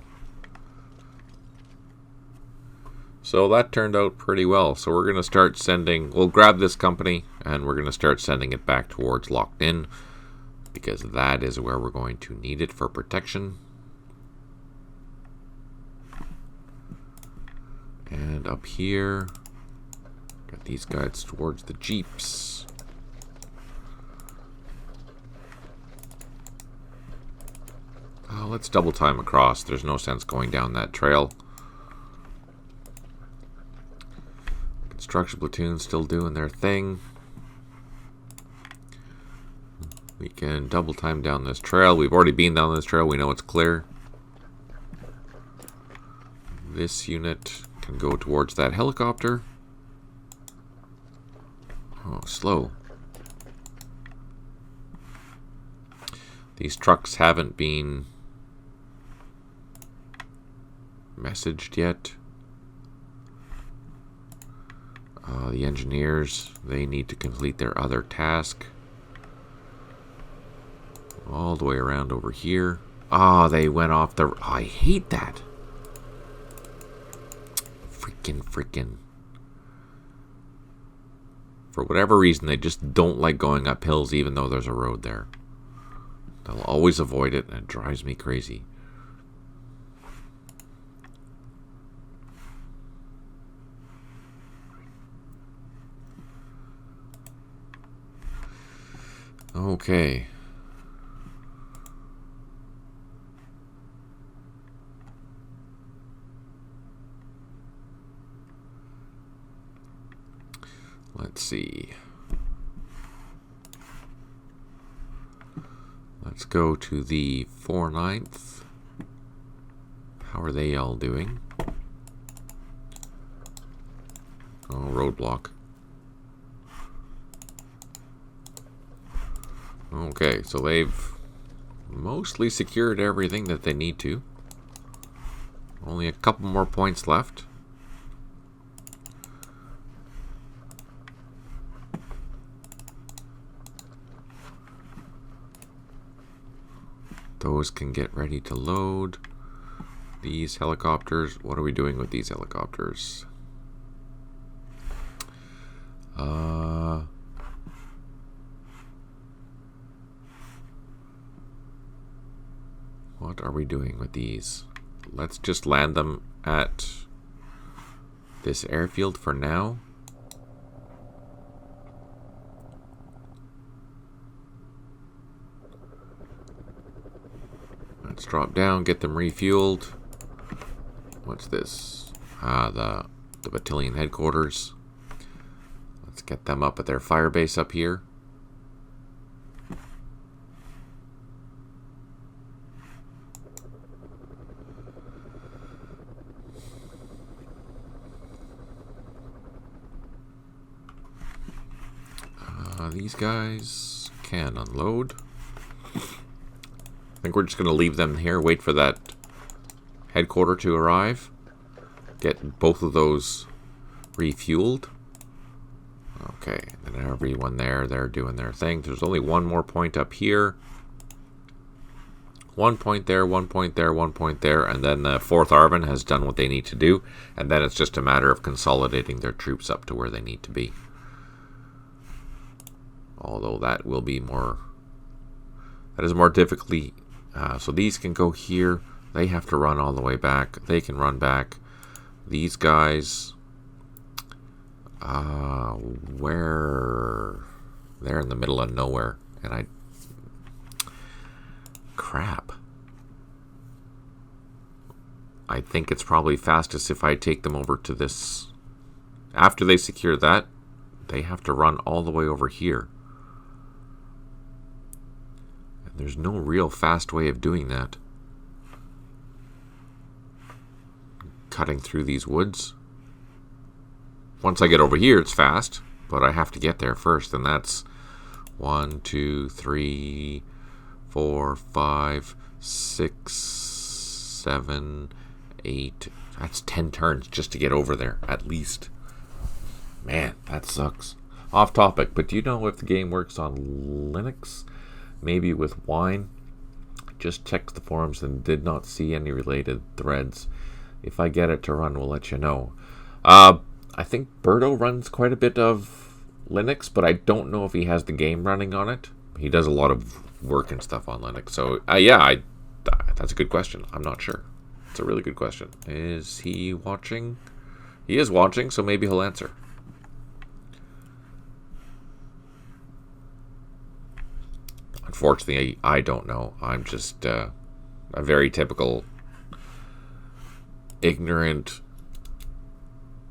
So that turned out pretty well. So we're going to start sending, we'll grab this company and we're going to start sending it back towards Locked In, because that is where we're going to need it for protection. And up here, got these guys towards the jeeps. Let's double time across. There's no sense going down that trail. Construction platoon still doing their thing. We can double time down this trail. We've already been down this trail. We know it's clear. This unit can go towards that helicopter. Oh, slow. These trucks haven't been messaged yet. The engineers, they need to complete their other task. All the way around over here. Oh, they went off the... Oh, I hate that. Freaking. For whatever reason, they just don't like going up hills even though there's a road there. They'll always avoid it, and it drives me crazy. Okay. Let's see. Let's go to the 4/9. How are they all doing? Oh, roadblock. Okay, so they've mostly secured everything that they need to. Only a couple more points left. Those can get ready to load. These helicopters, what are we doing with these helicopters? What are we doing with these? Let's just land them at this airfield for now. Let's drop down, get them refueled. What's this? The battalion headquarters. Let's get them up at their fire base up here. These guys can unload. I think we're just going to leave them here, wait for that headquarter to arrive. Get both of those refueled. Okay, and then everyone there, they're doing their thing. There's only one more point up here. 1 point there, 1 point there, 1 point there, and then the 4th Arvin has done what they need to do, and then it's just a matter of consolidating their troops up to where they need to be. Although that will be more... That is more difficult. So these can go here. They have to run all the way back. They can run back. These guys... where... They're in the middle of nowhere, and crap. I think it's probably fastest if I take them over to this. After they secure that, they have to run all the way over here. And there's no real fast way of doing that. Cutting through these woods. Once I get over here, it's fast, but I have to get there first, and that's 1, 2, 3, 4, 5, 6, 7, 8. That's 10 turns just to get over there, at least. Man, that sucks. Off topic, but do you know if the game works on Linux? Maybe with Wine? Just checked the forums and did not see any related threads. If I get it to run, we'll let you know. I think Berto runs quite a bit of Linux, but I don't know if he has the game running on it. He does a lot of work and stuff on Linux. So, that's a good question. I'm not sure. It's a really good question. Is he watching? He is watching, so maybe he'll answer. Unfortunately, I don't know. I'm just a very typical ignorant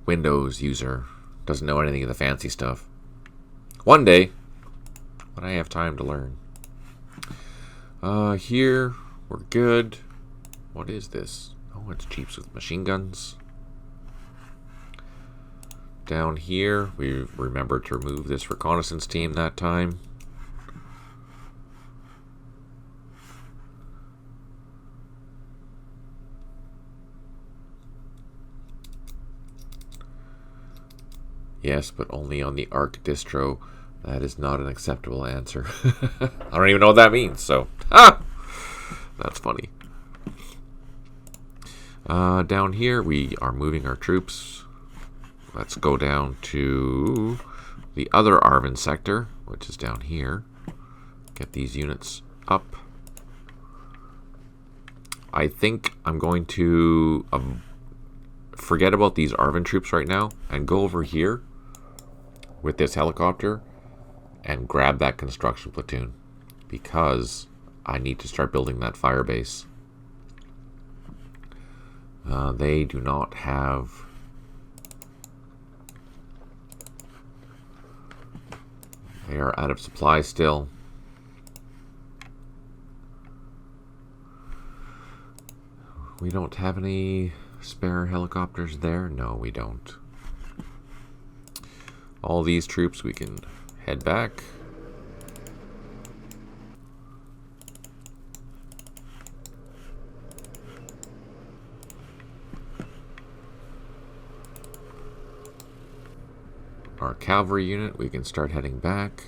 Windows user. Doesn't know anything of the fancy stuff. One day, when I have time to learn. Here, we're good. What is this? Oh, it's Jeeps with machine guns. Down here, we remembered to remove this reconnaissance team that time. Yes, but only on the ARC distro. That is not an acceptable answer. I don't even know what that means, so... That's funny. Down here, we are moving our troops. Let's go down to the other Arvin sector, which is down here. Get these units up. I think I'm going to forget about these Arvin troops right now and go over here with this helicopter and grab that construction platoon, because I need to start building that fire base. They do not have... They are out of supply still. We don't have any spare helicopters there? No, we don't. All these troops, we can head back. Our cavalry unit, we can start heading back.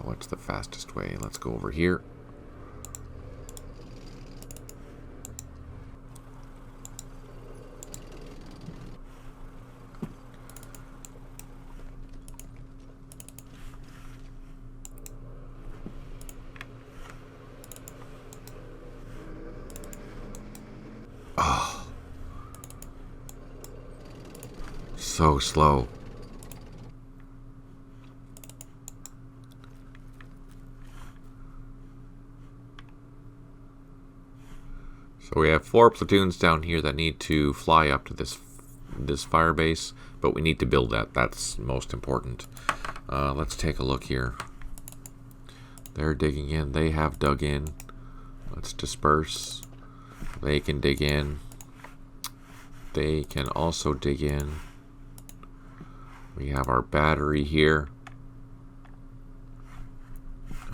What's the fastest way? Let's go over here. Oh, so slow. So we have 4 platoons down here that need to fly up to this fire base, but we need to build that. That's most important. Let's take a look here. They're digging in. They have dug in. Let's disperse. They can dig in. they can also dig in. We have our battery here.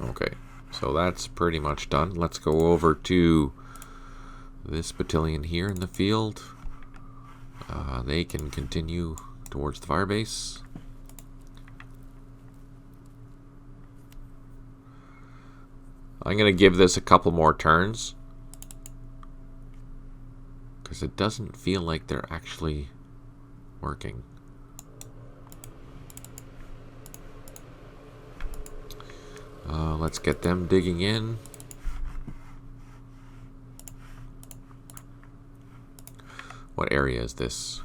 Okay, so that's pretty much done. Let's go over to this battalion here in the field. They can continue towards the firebase. I'm going to give this a couple more turns, because it doesn't feel like they're actually working. Let's get them digging in. What area is this?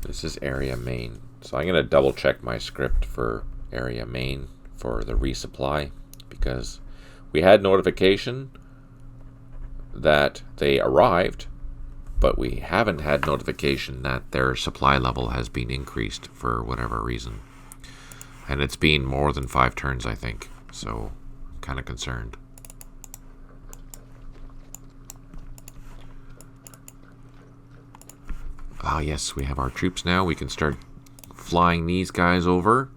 This is area main. So I'm going to double check my script for area main for the resupply, because we had notification that they arrived, but we haven't had notification that their supply level has been increased for whatever reason. And it's been more than 5 turns, I think. So, I'm kind of concerned. Ah, yes, we have our troops now. We can start flying these guys over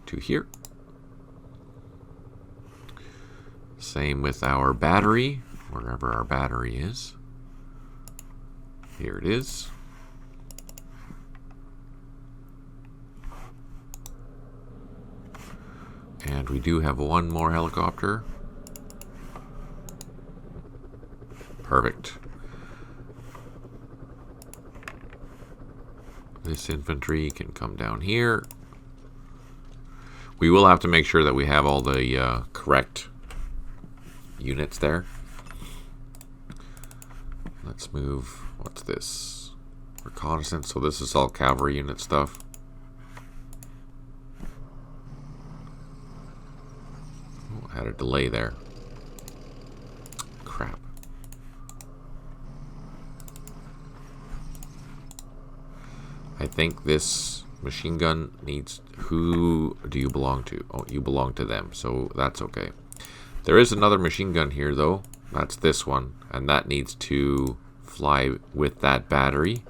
to here. Same with our battery, wherever our battery is. Here it is. And we do have one more helicopter. Perfect. This infantry can come down here. We will have to make sure that we have all the correct units there. Let's move. What's this? Reconnaissance. So this is all cavalry unit stuff. Oh, I had a delay there. Crap. I think this machine gun needs... Who do you belong to? Oh, you belong to them, so that's okay. There is another machine gun here, though. That's this one, and that needs to fly with that battery.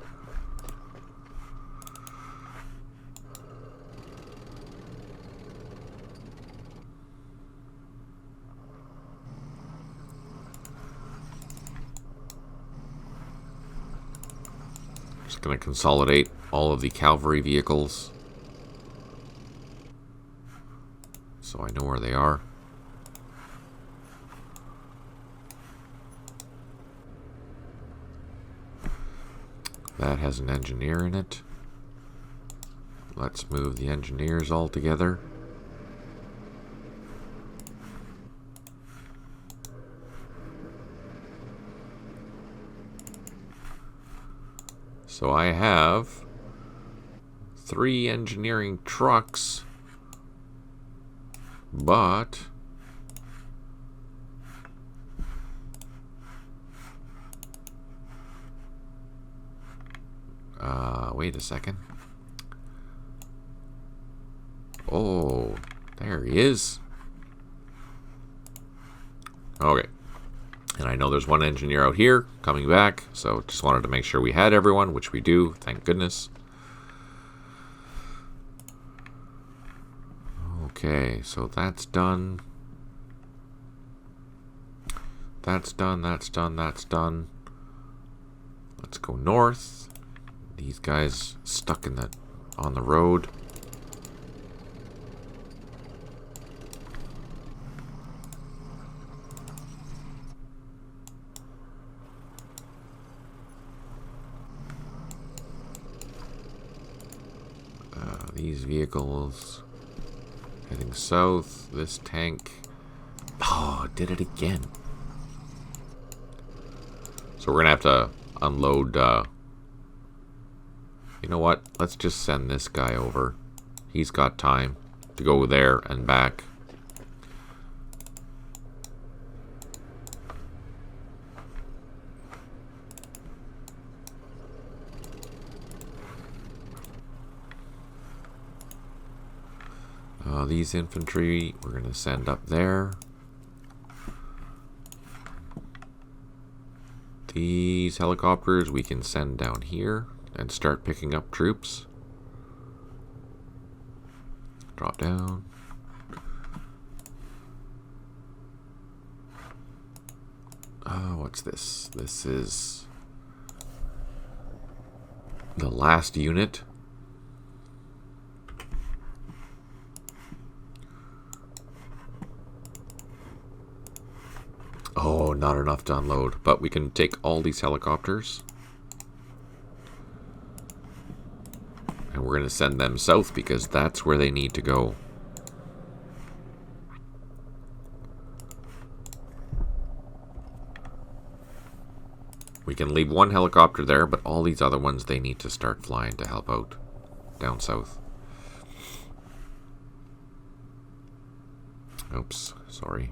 Just going to consolidate all of the cavalry vehicles so I know where they are. That has an engineer in it. Let's move the engineers all together. So I have 3 engineering trucks, but wait a second. Oh, there he is. Okay. And I know there's one engineer out here coming back, so just wanted to make sure we had everyone, which we do, thank goodness. Okay, so that's done. That's done, that's done, that's done. Let's go north. These guys stuck in on the road. These vehicles heading south. This tank. Oh, did it again. So we're going to have to unload. You know what? Let's just send this guy over. He's got time to go there and back. These infantry we're going to send up there. These helicopters we can send down here and start picking up troops. Drop down. What's this? This is the last unit. Oh, not enough to unload, but we can take all these helicopters and we're going to send them south because that's where they need to go. We can leave one helicopter there, but all these other ones, they need to start flying to help out down south. Oops, sorry.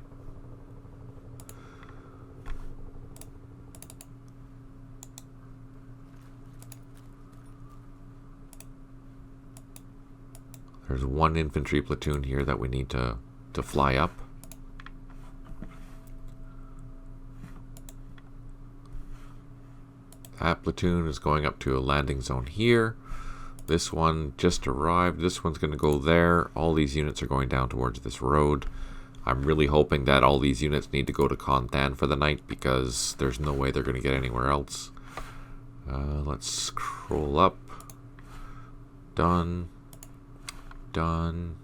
There's one infantry platoon here that we need to fly up. That platoon is going up to a landing zone here. This one just arrived. This one's going to go there. All these units are going down towards this road. I'm really hoping that all these units need to go to Konthan for the night because there's no way they're going to get anywhere else. Let's scroll up. Done. Done.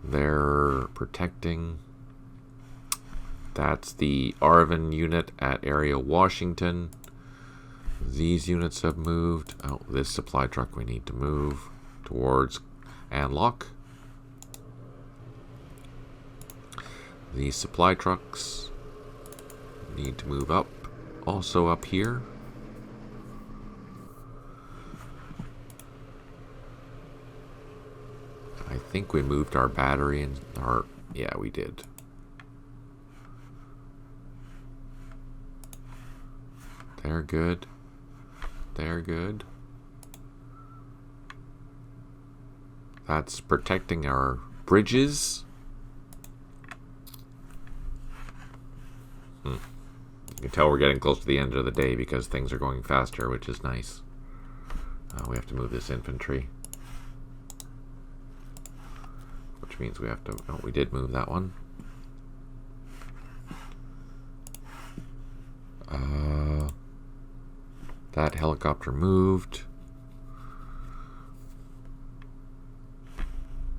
They're protecting. That's the Arvin unit at Area Washington. These units have moved. Oh, this supply truck we need to move towards Anlock. These supply trucks need to move up. Also up here. I think we moved our battery and our... Yeah, we did. They're good. They're good. That's protecting our bridges. You can tell we're getting close to the end of the day because things are going faster, which is nice. We have to move this infantry. Which means we have to... Oh, we did move that one. That helicopter moved.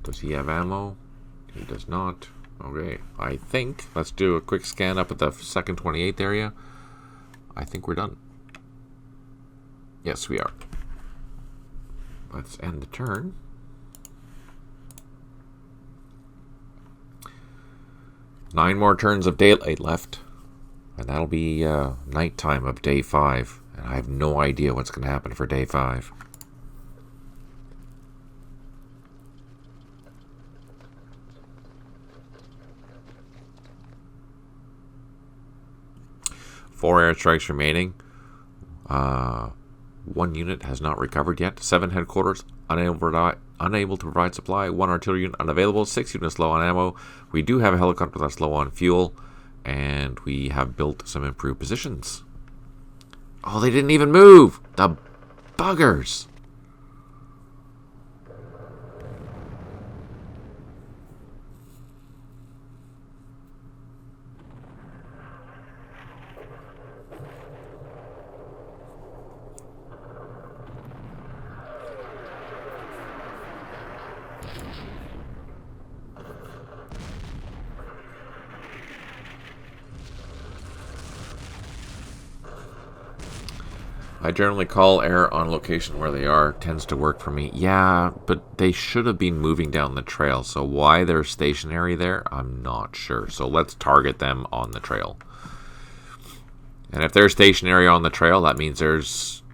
Does he have ammo? He does not. Okay, I think, let's do a quick scan up at the 2nd 28th area. I think we're done. Yes, we are. Let's end the turn. Nine more turns of daylight left. And that'll be nighttime of day 5. And I have no idea what's going to happen for day 5. Four airstrikes remaining. One unit has not recovered yet. 7 headquarters unable to provide supply. 1 artillery unit unavailable. 6 units low on ammo. We do have a helicopter that's low on fuel. And we have built some improved positions. Oh, they didn't even move! The buggers! I generally call air on location where they are. Tends to work for me. Yeah, but they should have been moving down the trail. So why they're stationary there, I'm not sure. So let's target them on the trail. And if they're stationary on the trail, that means there's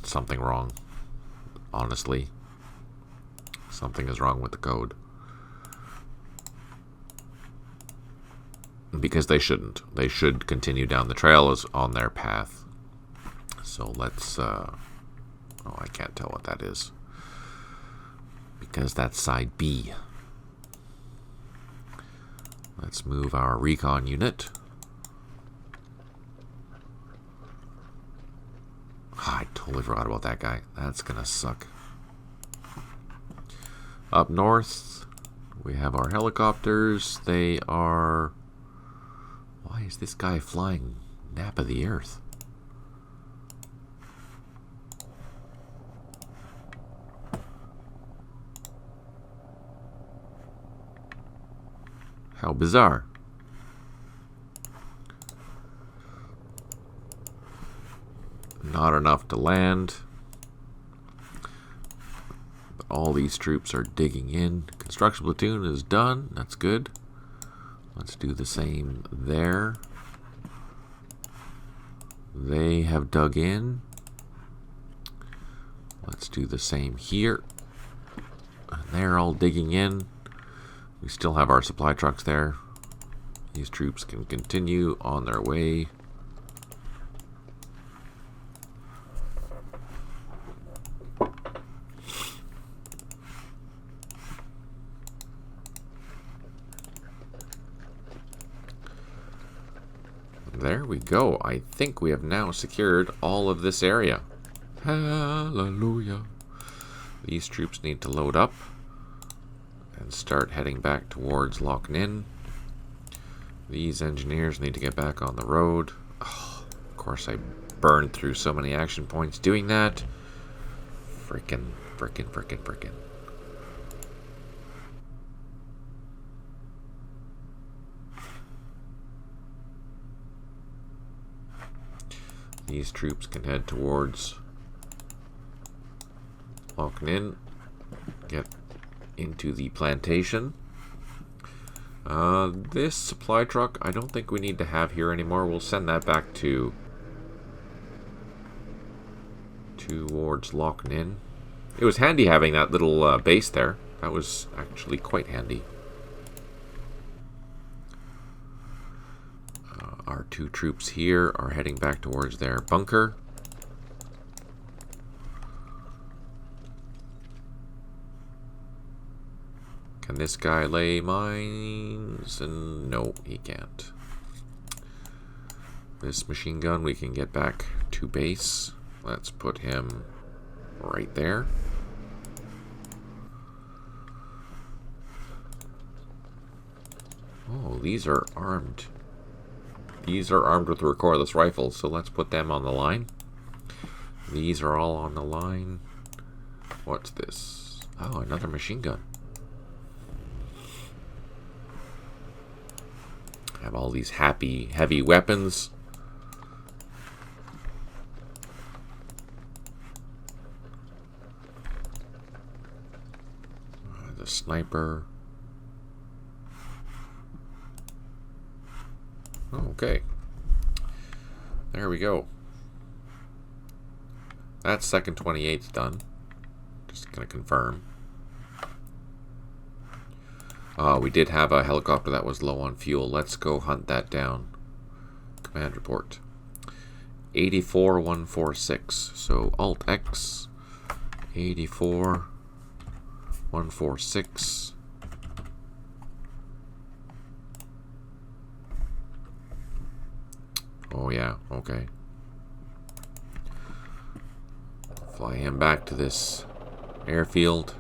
something wrong. Honestly. Something is wrong with the code. Because they shouldn't. They should continue down the trail as on their path. So let's, oh, I can't tell what that is. Because that's side B. Let's move our recon unit. I totally forgot about that guy. That's gonna suck. Up north, we have our helicopters. They are... Why is this guy flying nap of the earth? How bizarre. Not enough to land. But all these troops are digging in. Construction platoon is done. That's good. Let's do the same there. They have dug in. Let's do the same here. And they're all digging in. We still have our supply trucks there. These troops can continue on their way. There we go. I think we have now secured all of this area. Hallelujah. These troops need to load up and start heading back towards Loch Ninh. These engineers need to get back on the road. Oh, of course, I burned through so many action points doing that. Frickin'. These troops can head towards Loch Ninh, get into the plantation. This supply truck, I don't think we need to have here anymore. We'll send that back towards Loch Ninh. It was handy having that little base there. That was actually quite handy. Our two troops here are heading back towards their bunker. Can this guy lay mines? And no, he can't. This machine gun we can get back to base. Let's put him right there. Oh, these are armed. These are armed with recoilless rifles, so let's put them on the line. These are all on the line. What's this? Oh, another machine gun. Have all these heavy weapons. The sniper. Okay. There we go. That's second 28th done. Just gonna confirm. We did have a helicopter that was low on fuel. Let's go hunt that down. Command report. 84146. So Alt X. 84146. Oh yeah, okay. Fly him back to this airfield.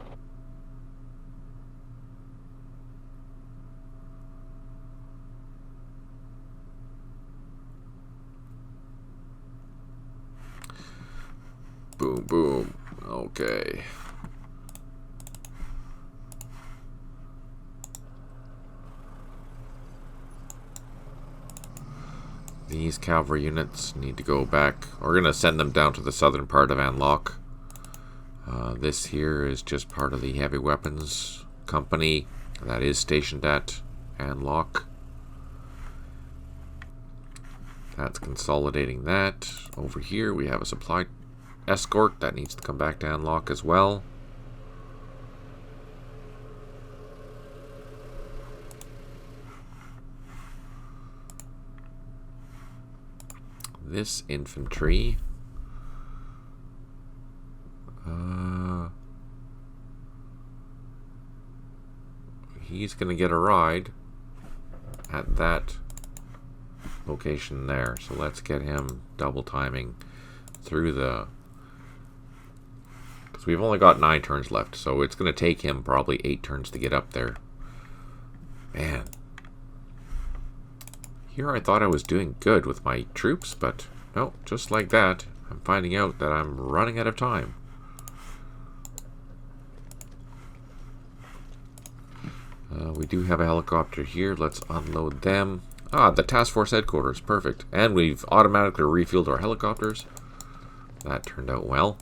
Boom, boom. Okay. These cavalry units need to go back. We're going to send them down to the southern part of Anlock. This here is just part of the heavy weapons company that is stationed at Anlock. That's consolidating that. Over here we have a supply escort that needs to come back to Anlock as well. This infantry, he's going to get a ride at that location there. So let's get him double timing through the... Because we've only got 9 turns left, so it's going to take him probably 8 turns to get up there. Man. Here I thought I was doing good with my troops, but no, just like that, I'm finding out that I'm running out of time. We do have a helicopter here. Let's unload them. Ah, the task force headquarters. Perfect. And we've automatically refueled our helicopters. That turned out well.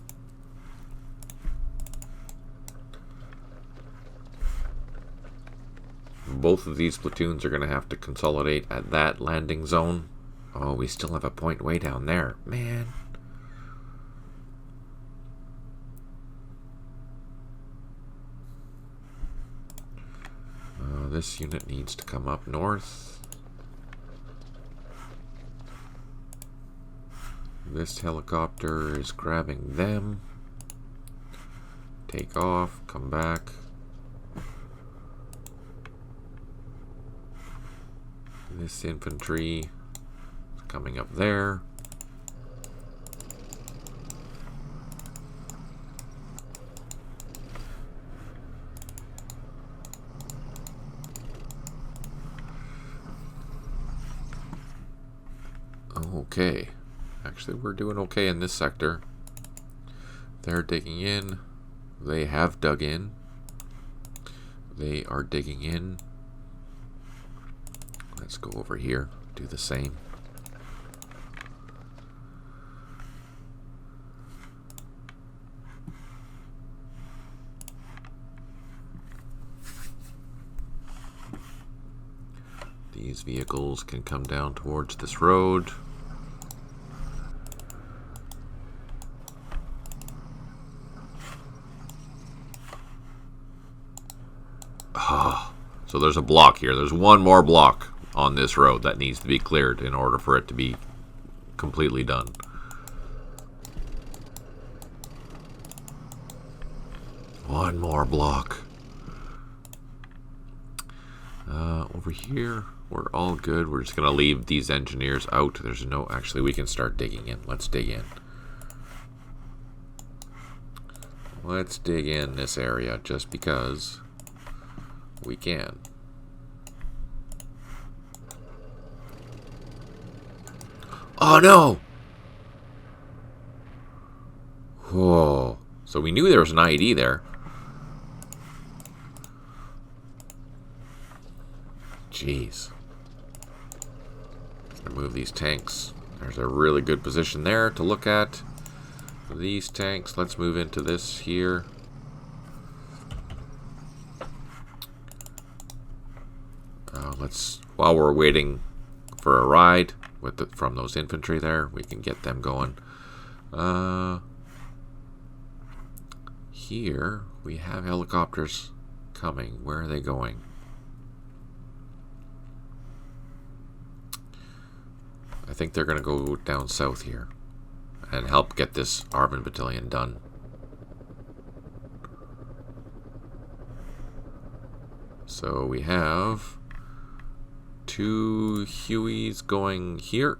Both of these platoons are going to have to consolidate at that landing zone. Oh, we still have a point way down there. Man. This unit needs to come up north. This helicopter is grabbing them. Take off, come back. This infantry is coming up there. Okay, actually we're doing okay in this sector. They're digging in. They have dug in. They are digging in. Let's go over here, do the same. These vehicles can come down towards this road. So there's a block here. There's one more block on this road that needs to be cleared in order for it to be completely done. One more block. Over here, we're all good. We're just going to leave these engineers out. There's no... Actually, we can start digging in. Let's dig in. Let's dig in this area just because we can. Oh no! Whoa. So we knew there was an IED there. Jeez. Let's move these tanks. There's a really good position there to look at. These tanks. Let's move into this here. While we're waiting for a ride from those infantry there, we can get them going. Here we have helicopters coming. Where are they going? I think they're going to go down south here and help get this ARVN battalion done. So we have 2 Hueys going here,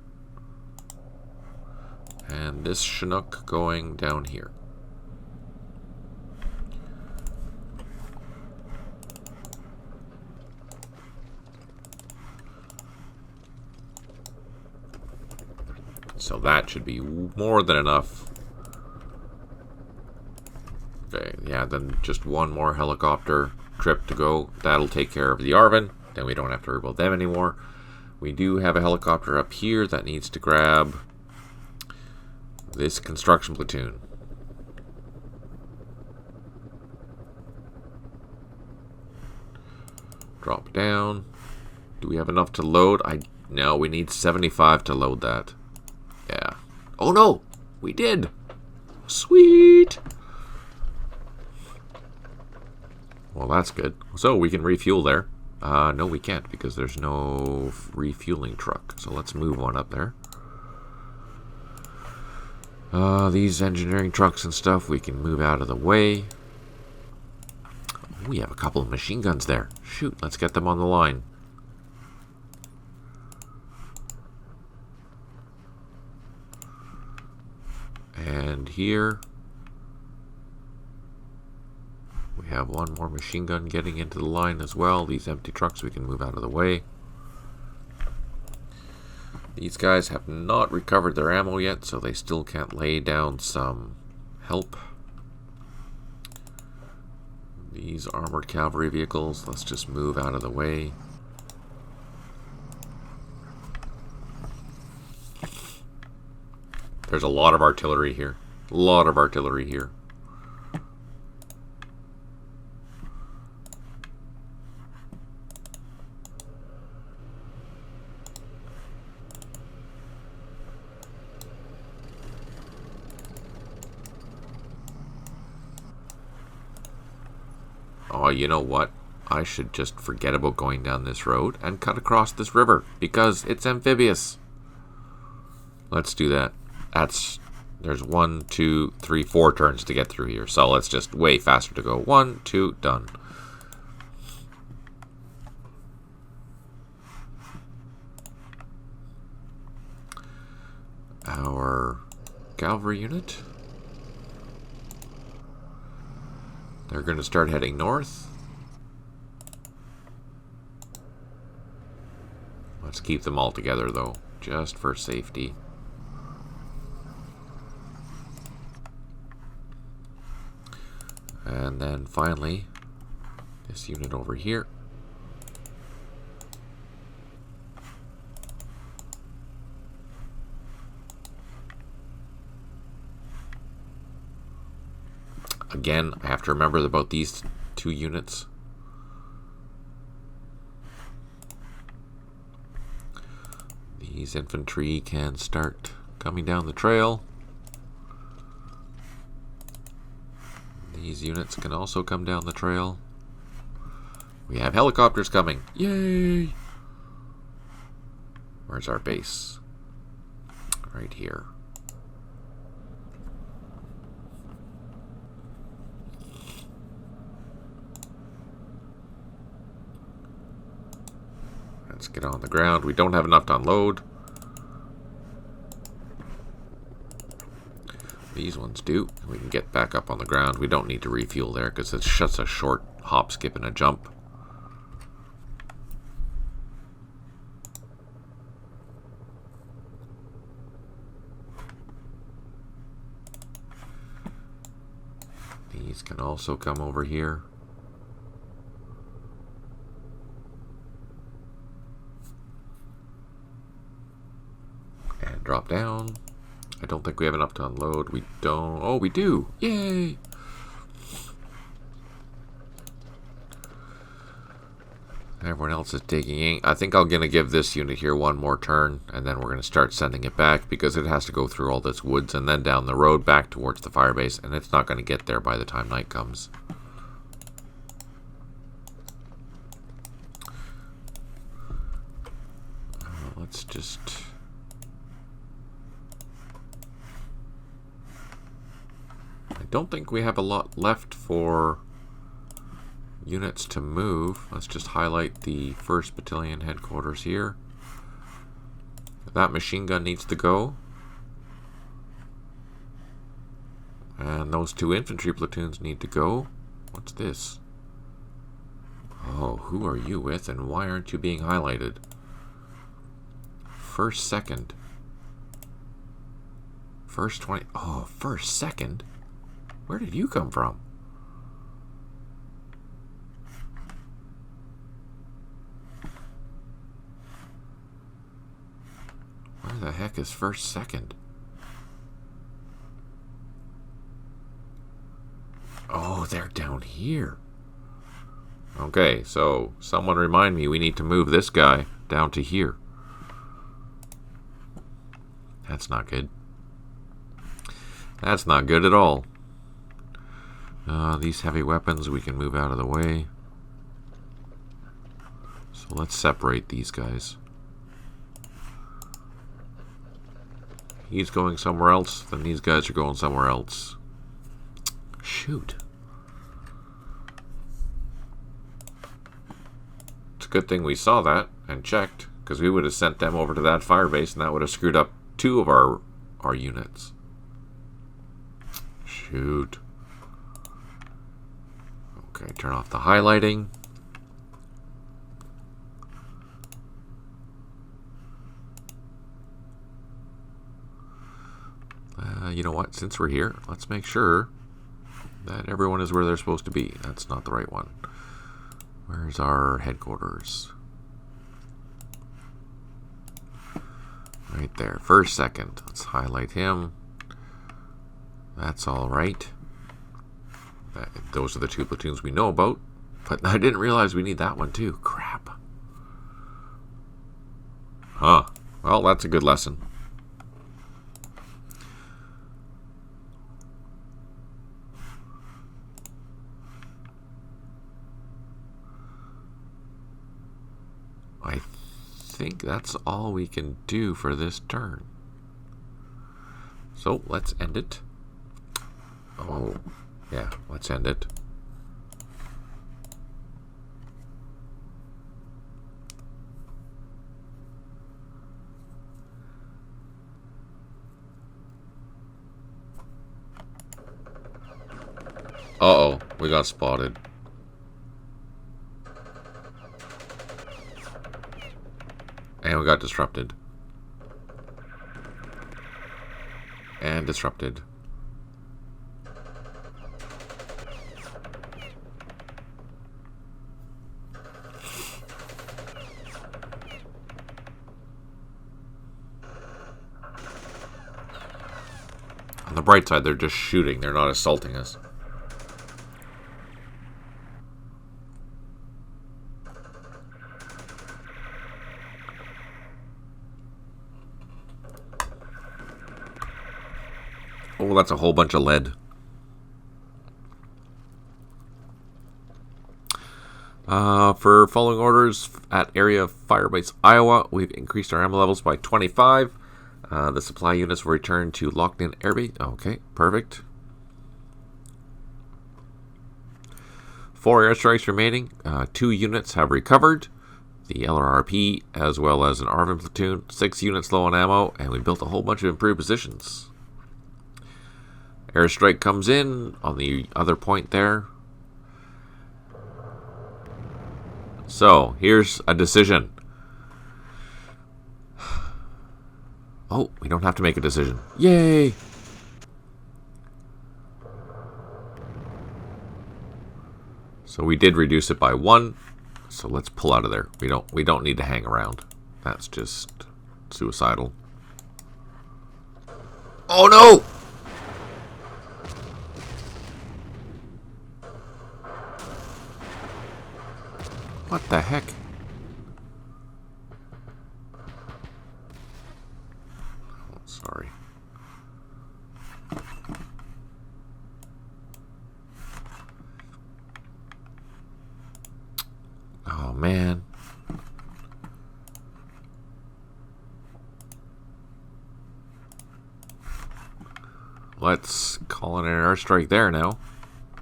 and this Chinook going down here. So that should be more than enough. Okay, yeah, then just one more helicopter trip to go. That'll take care of the ARVN. Then we don't have to worry about them anymore. We do have a helicopter up here that needs to grab this construction platoon. Drop down. Do we have enough to load? No, we need 75 to load that. Yeah. Oh no! We did! Sweet! Well, that's good. So we can refuel there. No, we can't because there's no refueling truck. So let's move one up there. These engineering trucks and stuff we can move out of the way. We have a couple of machine guns there. Shoot, let's get them on the line. And here we have one more machine gun getting into the line as well. These empty trucks we can move out of the way. These guys have not recovered their ammo yet, so they still can't lay down some help. These armored cavalry vehicles, let's just move out of the way. There's a lot of artillery here. A lot of artillery here. Oh, you know what? I should just forget about going down this road and cut across this river because it's amphibious. Let's do that. There's 1, 2, 3, 4 turns to get through here. So let's just way faster to go. 1, 2, done. Our cavalry unit. They're going to start heading north. Let's keep them all together, though, just for safety. And then finally, this unit over here. Again, I have to remember about these 2 units. These infantry can start coming down the trail. These units can also come down the trail. We have helicopters coming. Yay! Where's our base? Right here. Let's get on the ground. We don't have enough to unload. These ones do. We can get back up on the ground. We don't need to refuel there because it's just a short hop, skip, and a jump. These can also come over here. And drop down. I don't think we have enough to unload. We don't. Oh, we do. Yay! Everyone else is digging in. I think I'm going to give this unit here one more turn, and then we're going to start sending it back because it has to go through all this woods and then down the road back towards the firebase, and it's not going to get there by the time night comes. Let's just... I don't think we have a lot left for units to move. Let's just highlight the 1st Battalion headquarters here. That machine gun needs to go. And those 2 infantry platoons need to go. What's this? Oh, who are you with and why aren't you being highlighted? 1st, 2nd. 1st, 20. Oh, 1st, 2nd? Where did you come from? Where the heck is 1st, 2nd? Oh, they're down here. Okay, so someone remind me we need to move this guy down to here. That's not good. That's not good at all. These heavy weapons we can move out of the way. So let's separate these guys. He's going somewhere else, then these guys are going somewhere else. Shoot. It's a good thing we saw that and checked, because we would have sent them over to that firebase and that would have screwed up 2 of our units. Shoot. Okay, turn off the highlighting. You know what? Since we're here, let's make sure that everyone is where they're supposed to be. That's not the right one. Where's our headquarters? Right there. First, second. Let's highlight him. That's all right. Those are the two platoons we know about. But I didn't realize we need that one too. Crap. Huh. Well, that's a good lesson. I think that's all we can do for this turn. So let's end it. Oh, yeah, let's end it. Uh-oh, we got spotted. And we got disrupted. And disrupted. On the bright side, they're just shooting. They're not assaulting us. Oh, that's a whole bunch of lead. For following orders at area Firebase, Iowa, we've increased our ammo levels by 25. The supply units will return to locked-in airbase. Okay, perfect. 4 airstrikes remaining. 2 units have recovered. The LRRP as well as an ARVN platoon. 6 units low on ammo, and we built a whole bunch of improved positions. Airstrike comes in on the other point there. So, here's a decision. Oh, we don't have to make a decision. Yay! So we did reduce it by 1. So let's pull out of there. We don't need to hang around. That's just suicidal. Oh no! What the heck? Oh, sorry. Oh, man. Let's call in an airstrike there now.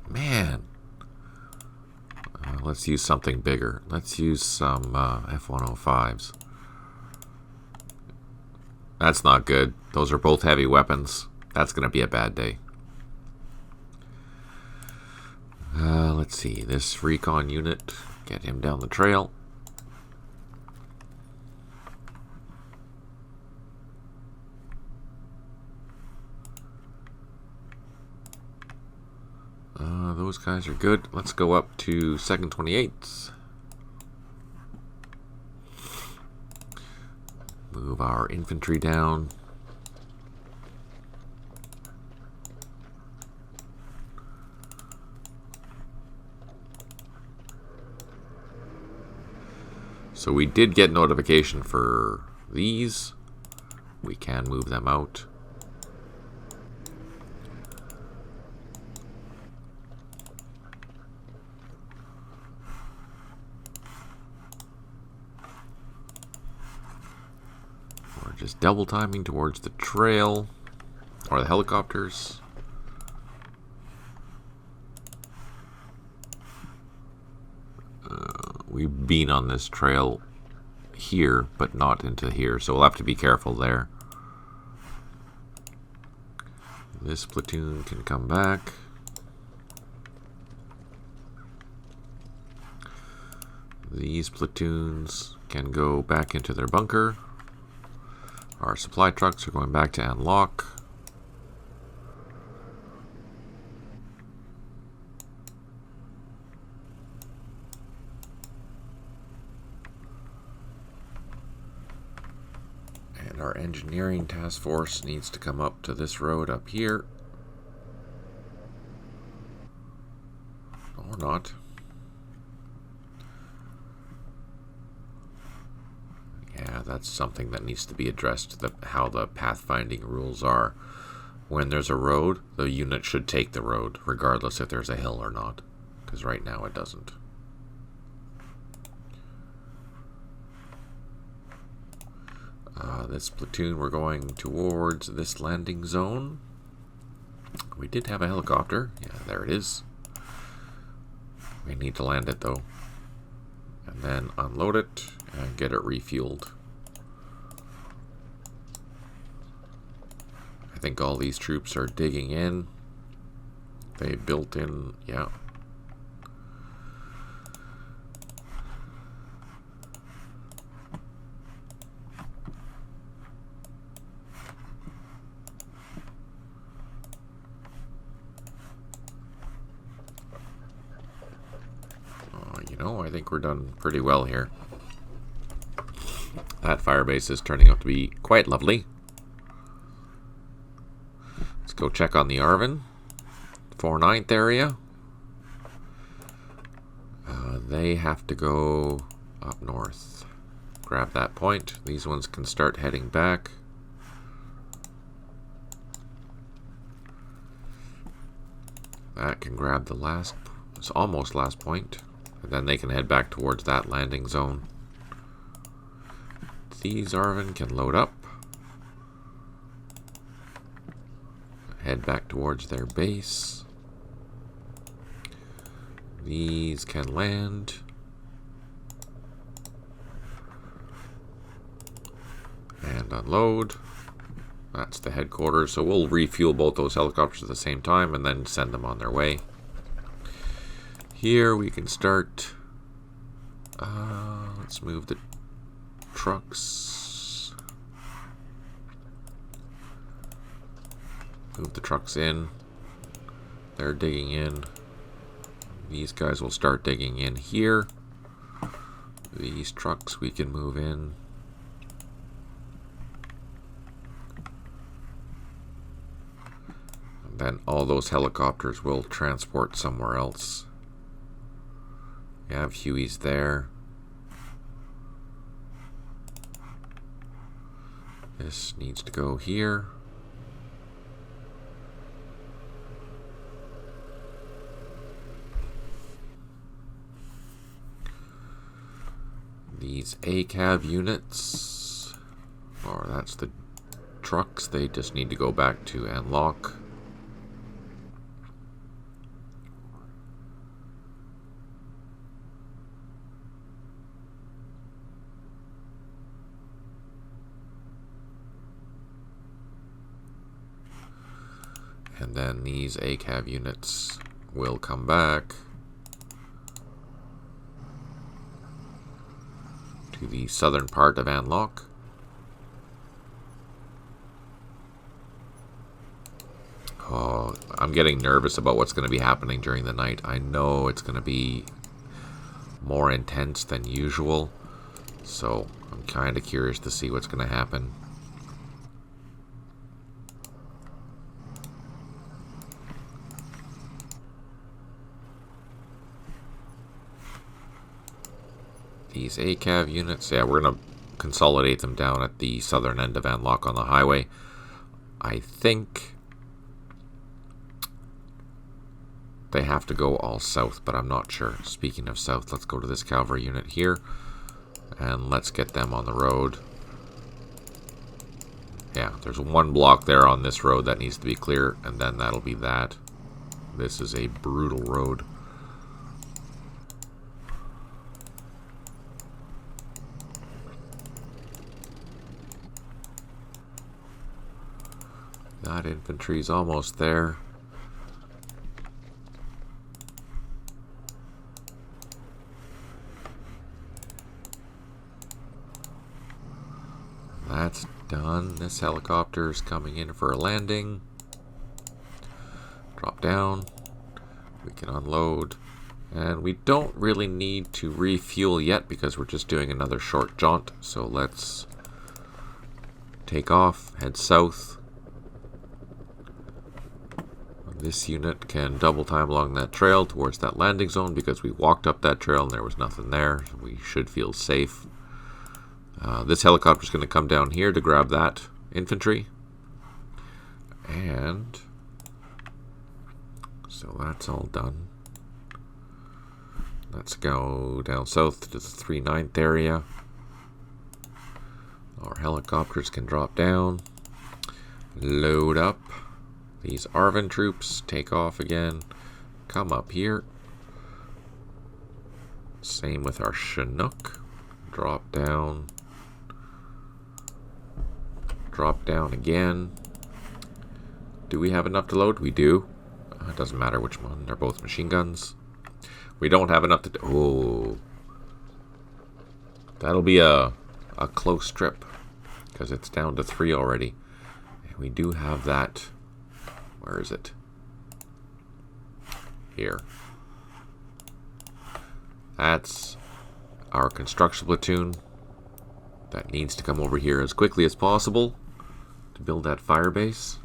Man. Let's use something bigger. Let's use some F-105s. That's not good. Those are both heavy weapons. That's going to be a bad day. Let's see. This recon unit. Get him down the trail. Those guys are good. Let's go up to 2nd 28th. Move our infantry down. So we did get notification for these. We can move them out. We're just double timing towards the trail or the helicopters. We've been on this trail here, but not into here, so we'll have to be careful there. This platoon can come back. These platoons can go back into their bunker. Our supply trucks are going back to unlock. And our engineering task force needs to come up to this road up here. Or not. Yeah, that's something that needs to be addressed, how the pathfinding rules are. When there's a road, the unit should take the road, regardless if there's a hill or not. Because right now it doesn't. This platoon, we're going towards this landing zone. We did have a helicopter. Yeah, there it is. We need to land it though. And then unload it and get it refueled. I think all these troops are digging in. They built in, yeah. You know, I think we're done pretty well here. That firebase is turning out to be quite lovely. Let's go check on the Arvin. 4/9 area. They have to go up north. Grab that point. These ones can start heading back. That can grab the last, it's almost last point. And then they can head back towards that landing zone. These Arvin can load up. Head back towards their base. These can land. And unload. That's the headquarters. So we'll refuel both those helicopters at the same time and then send them on their way. Here we can start. Let's move the trucks. Move the trucks in. They're digging in. These guys will start digging in here. These trucks we can move in. And then all those helicopters will transport somewhere else. We have Hueys there. This needs to go here. These ACAV units, or that's the trucks, they just need to go back to unlock. And then these ACAV units will come back to the southern part of Anlock. Oh, I'm getting nervous about what's going to be happening during the night. I know it's going to be more intense than usual, so I'm kind of curious to see what's going to happen. These ACAV units, yeah, we're going to consolidate them down at the southern end of Anlock on the highway. I think they have to go all south, but I'm not sure. Speaking of south, let's go to this cavalry unit here, and let's get them on the road. Yeah, there's one block there on this road that needs to be clear, and then that'll be that. This is a brutal road. That infantry's almost there. That's done. This helicopter is coming in for a landing. Drop down. We can unload. And we don't really need to refuel yet because we're just doing another short jaunt. So let's take off, head south. This unit can double time along that trail towards that landing zone because we walked up that trail and there was nothing there. So we should feel safe. This helicopter is going to come down here to grab that infantry. And so that's all done. Let's go down south to the 3/9 area. Our helicopters can drop down, load up. These Arvin troops take off again, come up here. Same with our Chinook. Drop down again. Do we have enough to load? We do. It doesn't matter which one. They're both machine guns. We don't have enough to do. Oh. That'll be a close trip because it's down to 3 already. And we do have that. Where is it? Here. That's our construction platoon that needs to come over here as quickly as possible to build that fire base.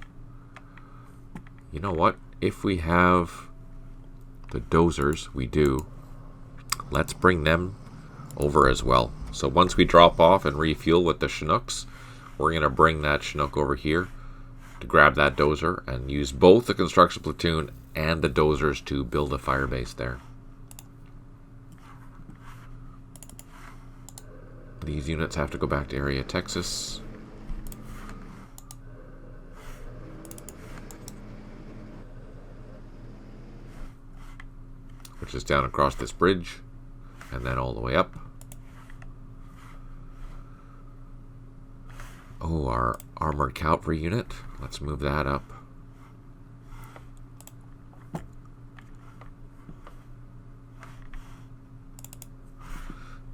You know what? If we have the dozers, we do. Let's bring them over as well. So once we drop off and refuel with the Chinooks, we're going to bring that Chinook over here to grab that dozer and use both the construction platoon and the dozers to build a fire base there. These units have to go back to area Texas. Which is down across this bridge and then all the way up. Oh, our armored cavalry unit. Let's move that up.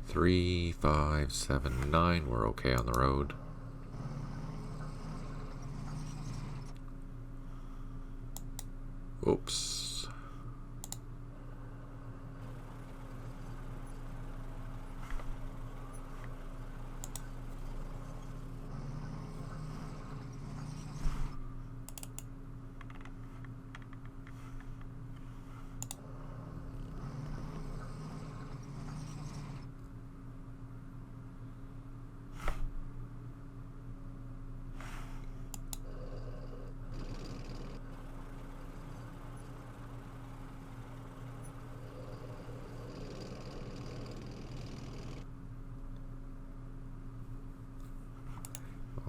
Three, 5, 7, 9. We're okay on the road. Oops.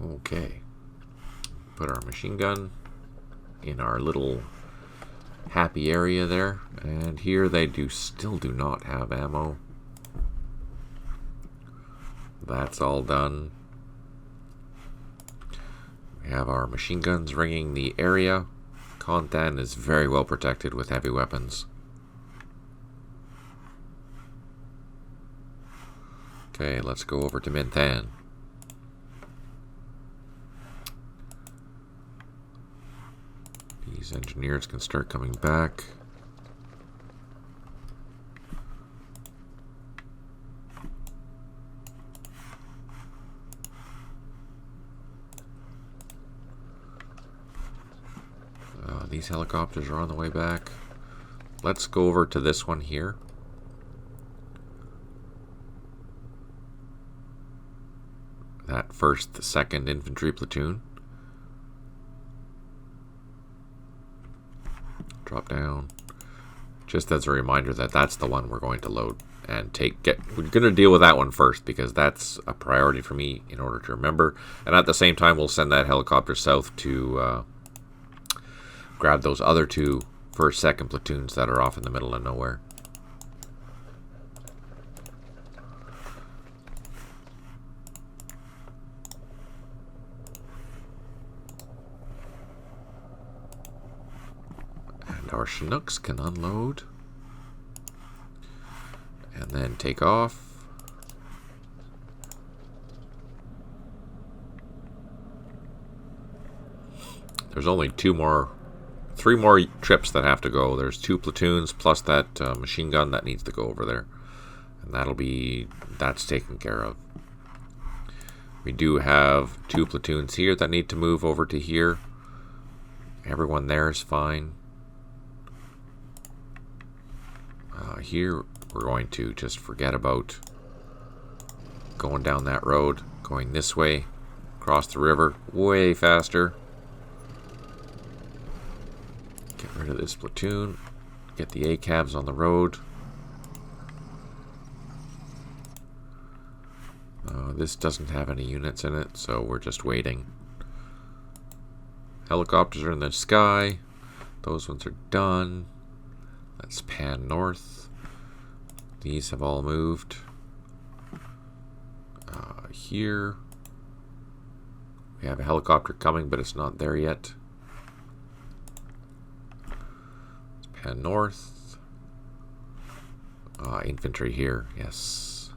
Okay, put our machine gun in our little happy area there, and here they still do not have ammo. That's all done. We have our machine guns ringing the area. Contan is very well protected with heavy weapons. Okay, let's go over to Mintan. These engineers can start coming back. These helicopters are on the way back. Let's go over to this one here. That 1st, 2nd infantry platoon. Drop down. Just as a reminder that that's the one we're going to load and we're going to deal with that one first because that's a priority for me in order to remember. And at the same time, we'll send that helicopter south to grab those other 2 1st, 2nd platoons that are off in the middle of nowhere. our Chinooks can unload. And then take off. There's only three more trips that have to go. There's 2 platoons plus that machine gun that needs to go over there. And that's taken care of. We do have 2 platoons here that need to move over to here. Everyone there is fine. Here, we're going to just forget about going down that road, going this way, across the river, way faster. Get rid of this platoon, get the ACABs on the road. This doesn't have any units in it, so we're just waiting. Helicopters are in the sky. Those ones are done. Let's pan north. These have all moved. Here we have a helicopter coming, but it's not there yet. Let's pan north. Infantry here, yes.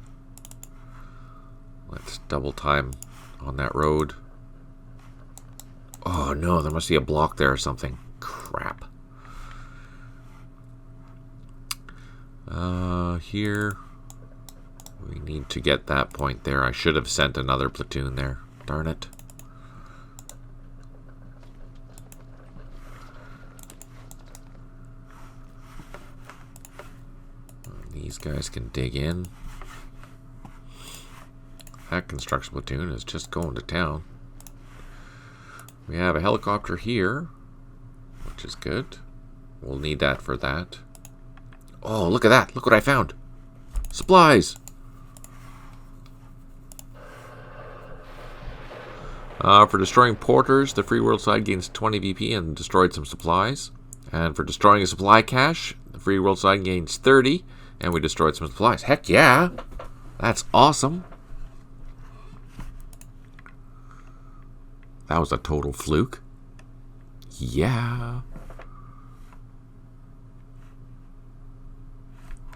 Let's double time on that road. Oh no, there must be a block there or something. Crap. Here we need to get that point there. I should have sent another platoon there. Darn it. These guys can dig in. That construction platoon is just going to town. We have a helicopter here, which is good. We'll need that for that. Oh, look at that. Look what I found. Supplies. For destroying porters, the free world side gains 20 VP and destroyed some supplies. And for destroying a supply cache, the free world side gains 30 and we destroyed some supplies. Heck yeah. That's awesome. That was a total fluke. Yeah.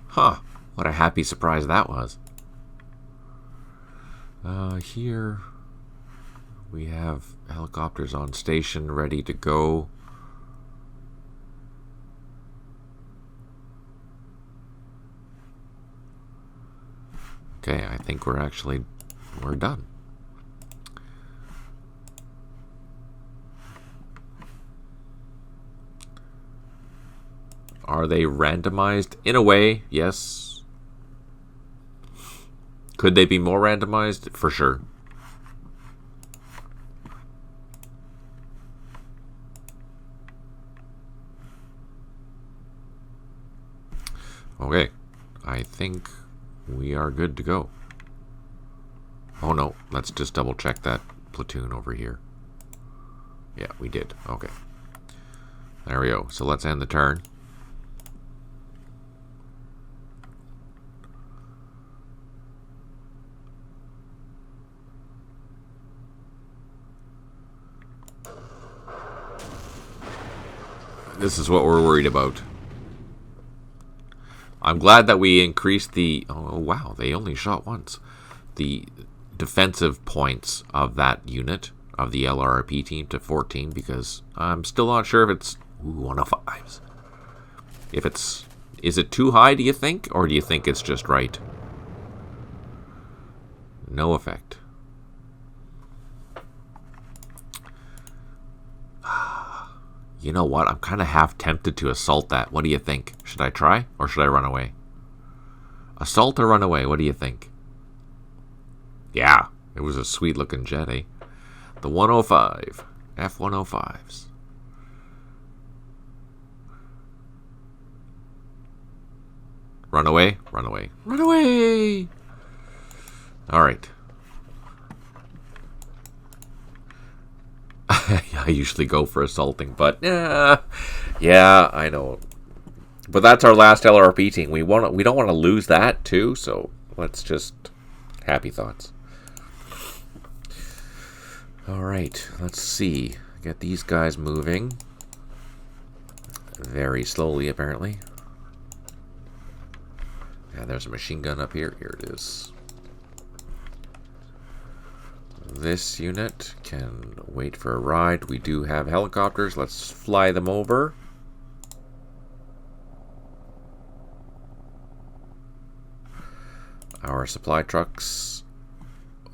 Huh. What a happy surprise that was. Here we have helicopters on station ready to go. Okay, I think we're done. Are they randomized? In a way, yes. Could they be more randomized? For sure. Okay, I think we are good to go. Oh no, let's just double check that platoon over here. Yeah, we did. Okay. There we go. So let's end the turn. This is what we're worried about. I'm glad that we increased the... Oh, wow, they only shot once. The defensive points of that unit, of the LRP team, to 14, because I'm still not sure if it's... Ooh, 105s. If it's... Is it too high, do you think? Or do you think it's just right? No effect. You know what? I'm kind of half tempted to assault that. What do you think? Should I try or should I run away? Assault or run away? What do you think? Yeah, it was a sweet looking jet, eh? The 105. F-105s. Run away? Run away. Run away! Alright. I usually go for assaulting, but yeah, I know. But that's our last LRP team. We don't want to lose that too, so let's just happy thoughts. All right, let's see. Get these guys moving. very slowly, apparently. And there's a machine gun up here. Here it is. This unit can wait for a ride. We do have helicopters. Let's fly them over. Our supply trucks.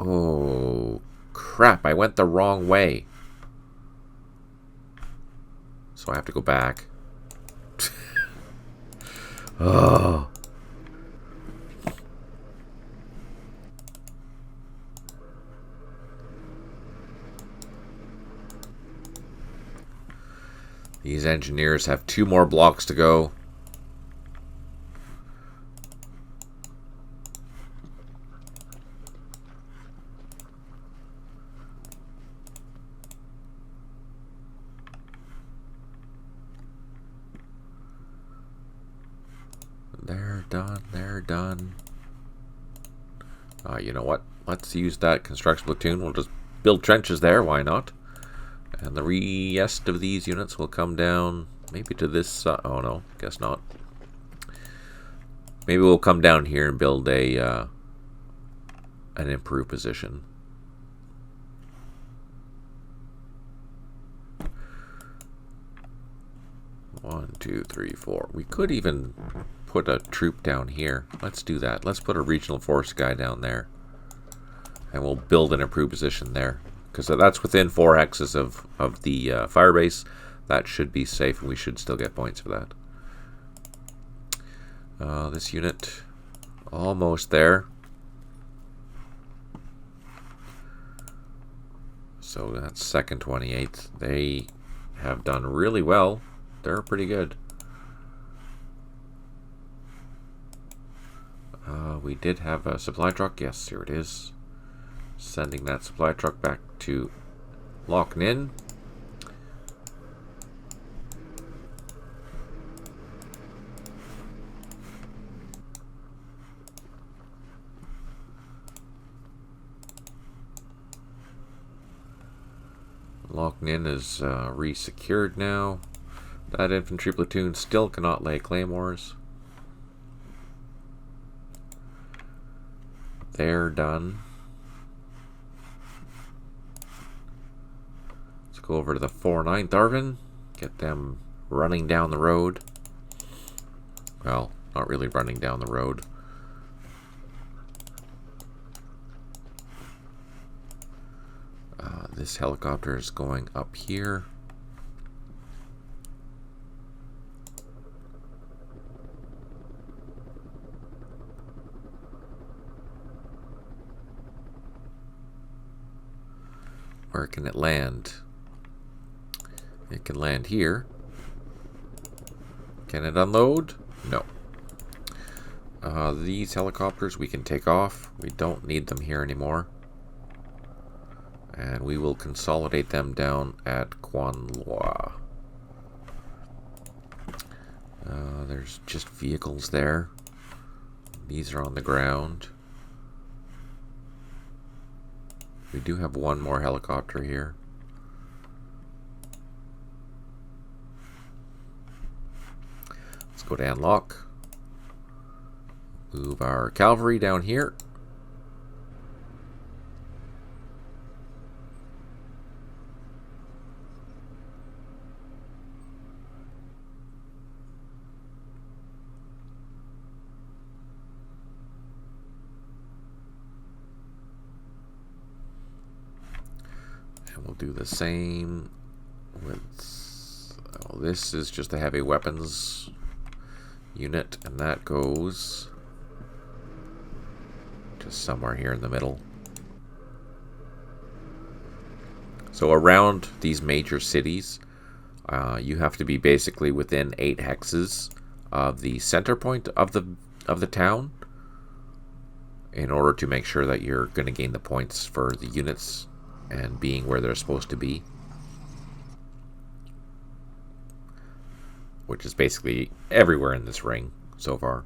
Oh, crap. I went the wrong way. So I have to go back. Oh. These engineers have 2 more blocks to go. They're done. They're done. You know what? Let's use that construction platoon. We'll just build trenches there. Why not? And the rest of these units will come down maybe to this side. Oh, no. Guess not. Maybe we'll come down here and build an improved position. One, two, three, four. We could even put a troop down here. Let's do that. Let's put a regional force guy down there. And we'll build an improved position there. Because that's within 4 hexes of the firebase. That should be safe, and we should still get points for that. This unit, almost there. So that's second 28th. They have done really well. They're pretty good. We did have a supply truck. Yes, here it is. Sending that supply truck back to Loch Ninh. Loch Ninh is re-secured now. That infantry platoon still cannot lay claymores. They're done. Let's go over to the 4/9th Arvin. Get them running down the road. Well, not really running down the road. This helicopter is going up here. Where can it land? It can land here. Can it unload? No. These helicopters we can take off. We don't need them here anymore. And we will consolidate them down at Quan Loa. There's just vehicles there. These are on the ground. We do have one more helicopter here. Let's go to Anlock. Move our cavalry down here. And we'll do the same with... Oh, this is just a heavy weapons unit, and that goes just somewhere here in the middle. So around these major cities, you have to be basically within 8 hexes of the center point of the town in order to make sure that you're going to gain the points for the units and being where they're supposed to be. Which is basically everywhere in this ring so far.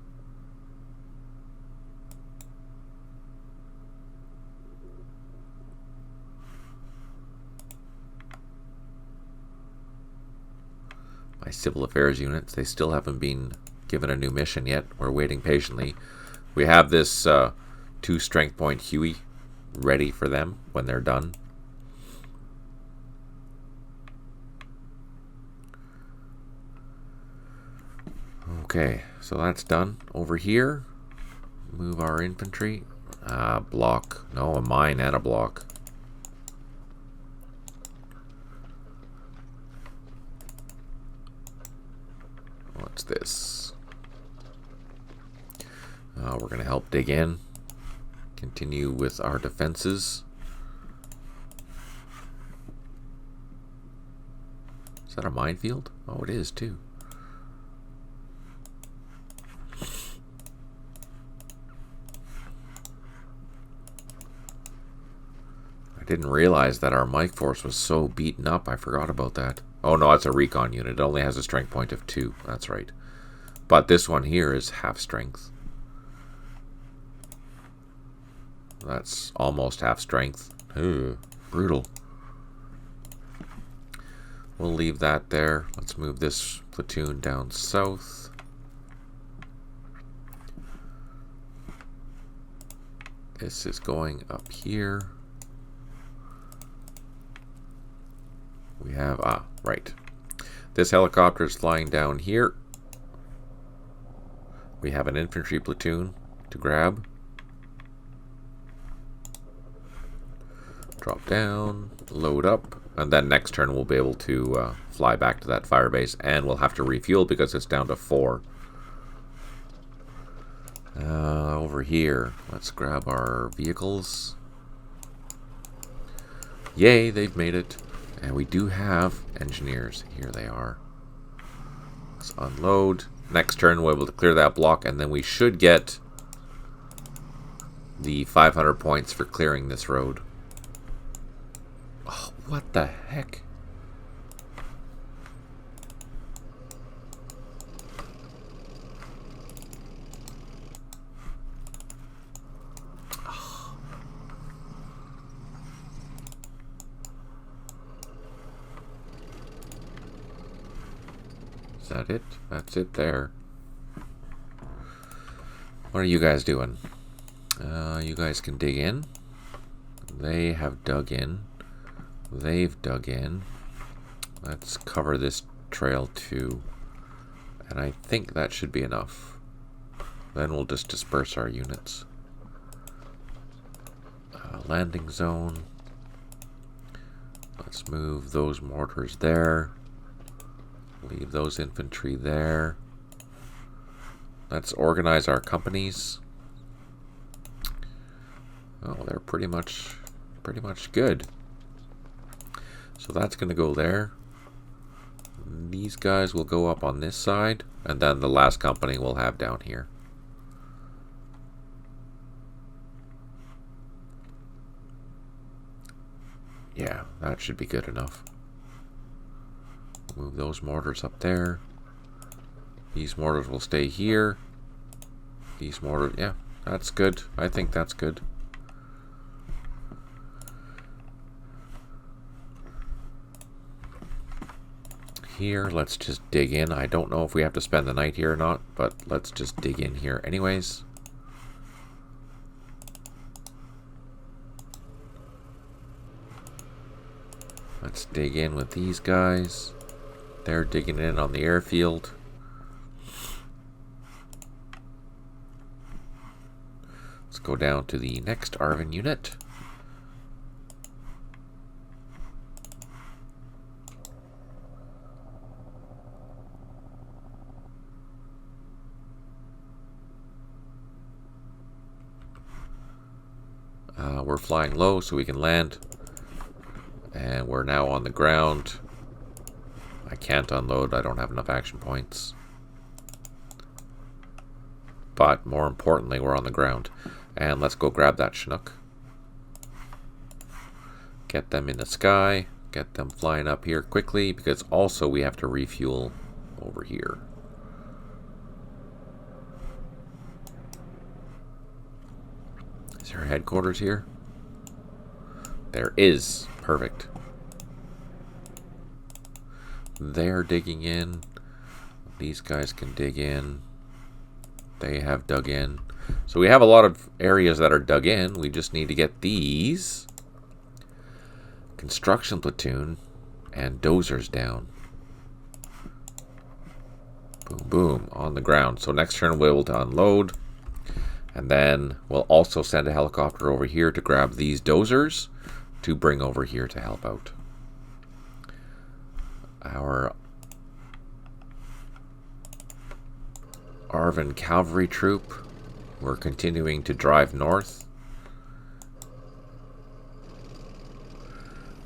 My civil affairs units. They still haven't been given a new mission yet. We're waiting patiently. We have this 2 strength point Huey ready for them when they're done. Okay, so that's done. Over here, move our infantry. Block. No, a mine and a block. What's this? We're going to help dig in. Continue with our defenses. Is that a minefield? Oh, it is too. I didn't realize that our Mike force was so beaten up. I forgot about that. Oh no, it's a recon unit. It only has a strength point of 2. That's right. But this one here is half strength. That's almost half strength. Ooh, brutal. We'll leave that there. Let's move this platoon down south. This is going up here. We have, right. This helicopter is flying down here. We have an infantry platoon to grab. Drop down, load up, and then next turn we'll be able to fly back to that firebase, and we'll have to refuel because it's down to 4. Over here, let's grab our vehicles. Yay, they've made it. And we do have engineers. Here they are. Let's unload. Next turn we'll be able to clear that block, and then we should get the 500 points for clearing this road. Oh, what the heck? Is that it? That's it there. What are you guys doing? You guys can dig in. They have dug in. They've dug in. Let's cover this trail too. And I think that should be enough. Then we'll just disperse our units. Landing zone. Let's move those mortars there. Leave those infantry there. Let's organize our companies. Oh, they're pretty much good. So that's going to go there. These guys will go up on this side, and then the last company we'll have down here. Yeah, that should be good enough. Move those mortars up there. These mortars will stay here. These mortars, yeah, that's good. I think that's good. Here, let's just dig in. I don't know if we have to spend the night here or not, but let's just dig in here anyways. Let's dig in with these guys. They're digging in on the airfield. Let's go down to the next Arvin unit. We're flying low so we can land. And we're now on the ground. I can't unload. I don't have enough action points. But more importantly, we're on the ground. And let's go grab that Chinook. Get them in the sky. Get them flying up here quickly, because also we have to refuel over here. Is there headquarters here? There is. Perfect. They're digging in. These guys can dig in. They have dug in. So we have a lot of areas that are dug in. We just need to get these construction platoon and dozers down. Boom, boom, on the ground. So next turn we'll be able to unload. And then we'll also send a helicopter over here to grab these dozers to bring over here to help out. Our Arvin cavalry troop, we're continuing to drive north.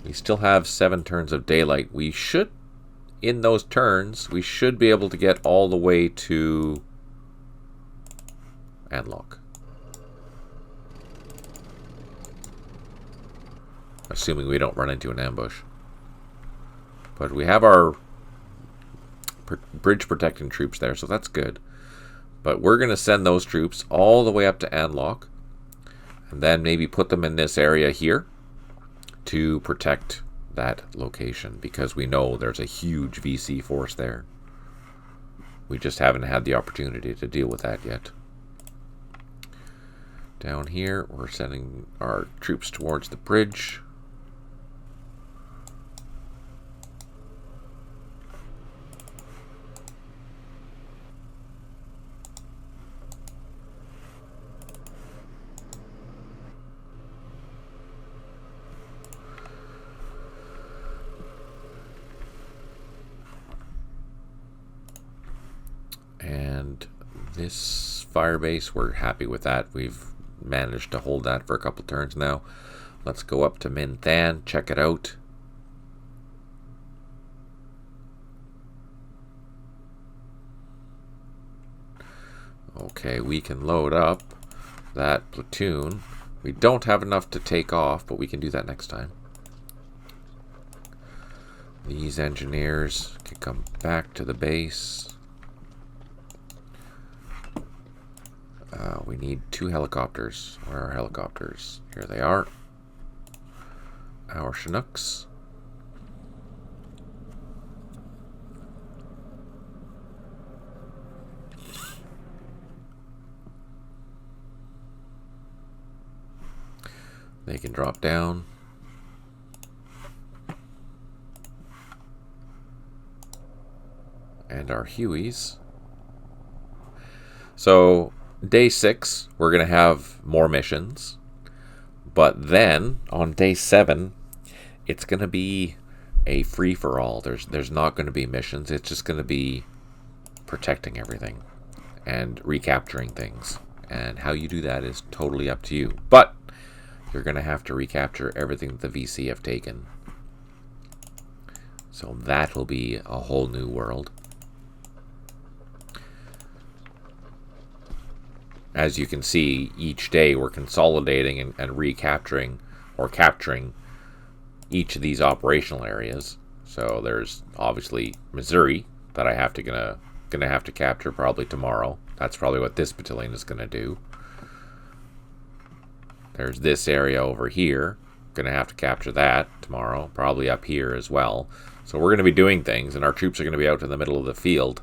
We still have 7 turns of daylight. We should, in those turns, we should be able to get all the way to Anlock. Assuming we don't run into an ambush. But we have our bridge protecting troops there, so that's good. But we're going to send those troops all the way up to Anlock. And then maybe put them in this area here to protect that location. Because we know there's a huge VC force there. We just haven't had the opportunity to deal with that yet. Down here, we're sending our troops towards the bridge. And this firebase, we're happy with that. We've managed to hold that for a couple turns now. Let's go up to Min Than, check it out. Okay, we can load up that platoon. We don't have enough to take off, but we can do that next time. These engineers can come back to the base. We need 2 helicopters. Where are our helicopters? Here they are. Our Chinooks. They can drop down. And our Hueys. So day 6, we're going to have more missions. But then, on day 7, it's going to be a free-for-all. There's not going to be missions. It's just going to be protecting everything and recapturing things. And how you do that is totally up to you. But you're going to have to recapture everything that the VC have taken. So that will be a whole new world. As you can see, each day we're consolidating and recapturing or capturing each of these operational areas. So there's obviously Missouri that I have to gonna have to capture probably tomorrow. That's probably what this battalion is gonna do. There's this area over here. Gonna have to capture that tomorrow, probably up here as well. So we're gonna be doing things, and our troops are gonna be out in the middle of the field,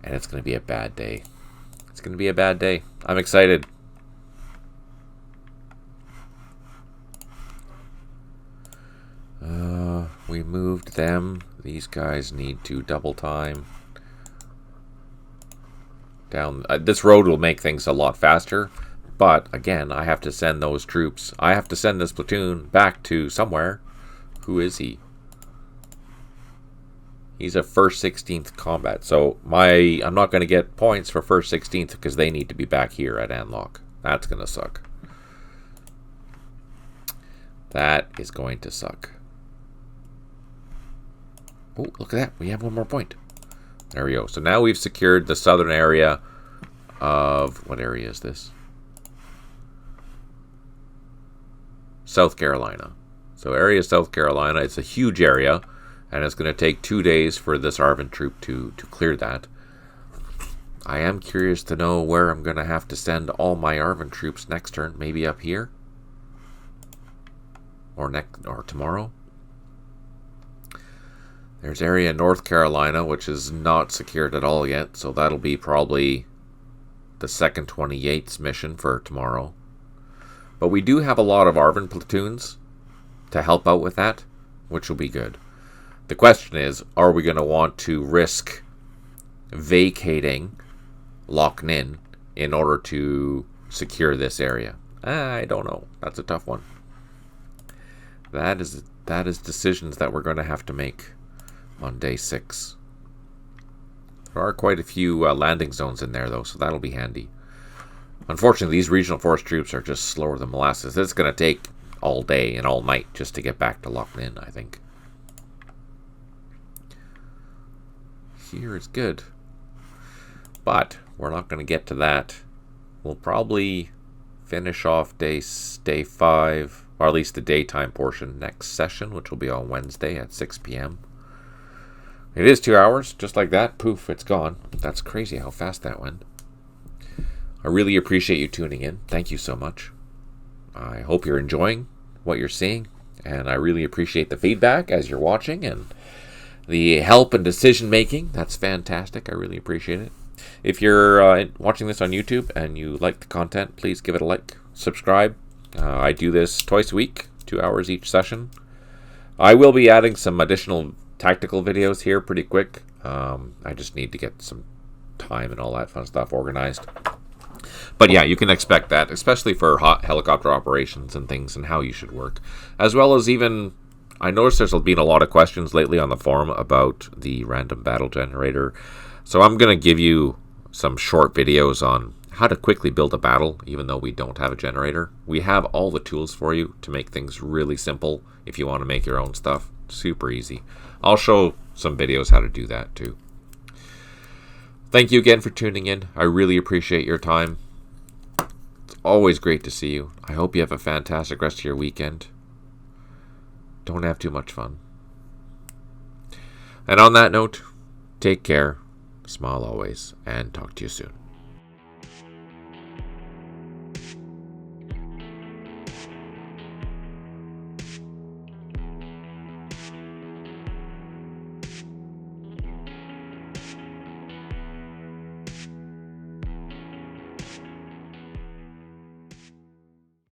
and it's gonna be a bad day. It's going to be a bad day. I'm excited. We moved them. These guys need to double time. Down. This road will make things a lot faster. But, again, I have to send those troops. I have to send this platoon back to somewhere. Who is he? He's a first 16th combat. So I'm not going to get points for first 16th because they need to be back here at Anlock. That's going to suck. That is going to suck. Oh, look at that. We have 1 more point. There we go. So now we've secured the southern area of... What area is this? South Carolina. So area South Carolina. It's a huge area. And it's going to take 2 days for this Arvin troop to clear that. I am curious to know where I'm going to have to send all my Arvin troops next turn. Maybe up here? Or tomorrow? There's area in North Carolina, which is not secured at all yet, so that'll be probably the second 28th mission for tomorrow. But we do have a lot of ARVN platoons to help out with that, which will be good. The question is, are we going to want to risk vacating Loch Ninh in order to secure this area? I don't know. That's a tough one. That is decisions that we're going to have to make on day 6. There are quite a few landing zones in there, though, so that'll be handy. Unfortunately, these regional force troops are just slower than molasses. It's going to take all day and all night just to get back to Loch Ninh, I think. Here is good. But we're not going to get to that. We'll probably finish off day 5, or at least the daytime portion, next session, which will be on Wednesday at 6 p.m. It is 2 hours, just like that. Poof, it's gone. That's crazy how fast that went. I really appreciate you tuning in. Thank you so much. I hope you're enjoying what you're seeing, and I really appreciate the feedback as you're watching and the help and decision making. That's fantastic. I really appreciate it. If you're watching this on YouTube and you like the content, please give it a like, subscribe. I do this twice a week, 2 hours each session. I will be adding some additional tactical videos here pretty quick. I just need to get some time and all that fun stuff organized. But yeah, you can expect that, especially for hot helicopter operations and things and how you should work. As well as even, I noticed there's been a lot of questions lately on the forum about the random battle generator. So I'm going to give you some short videos on how to quickly build a battle, even though we don't have a generator. We have all the tools for you to make things really simple if you want to make your own stuff. Super easy. I'll show some videos how to do that too. Thank you again for tuning in. I really appreciate your time. It's always great to see you. I hope you have a fantastic rest of your weekend. Don't have too much fun. And on that note, take care, smile always, and talk to you soon.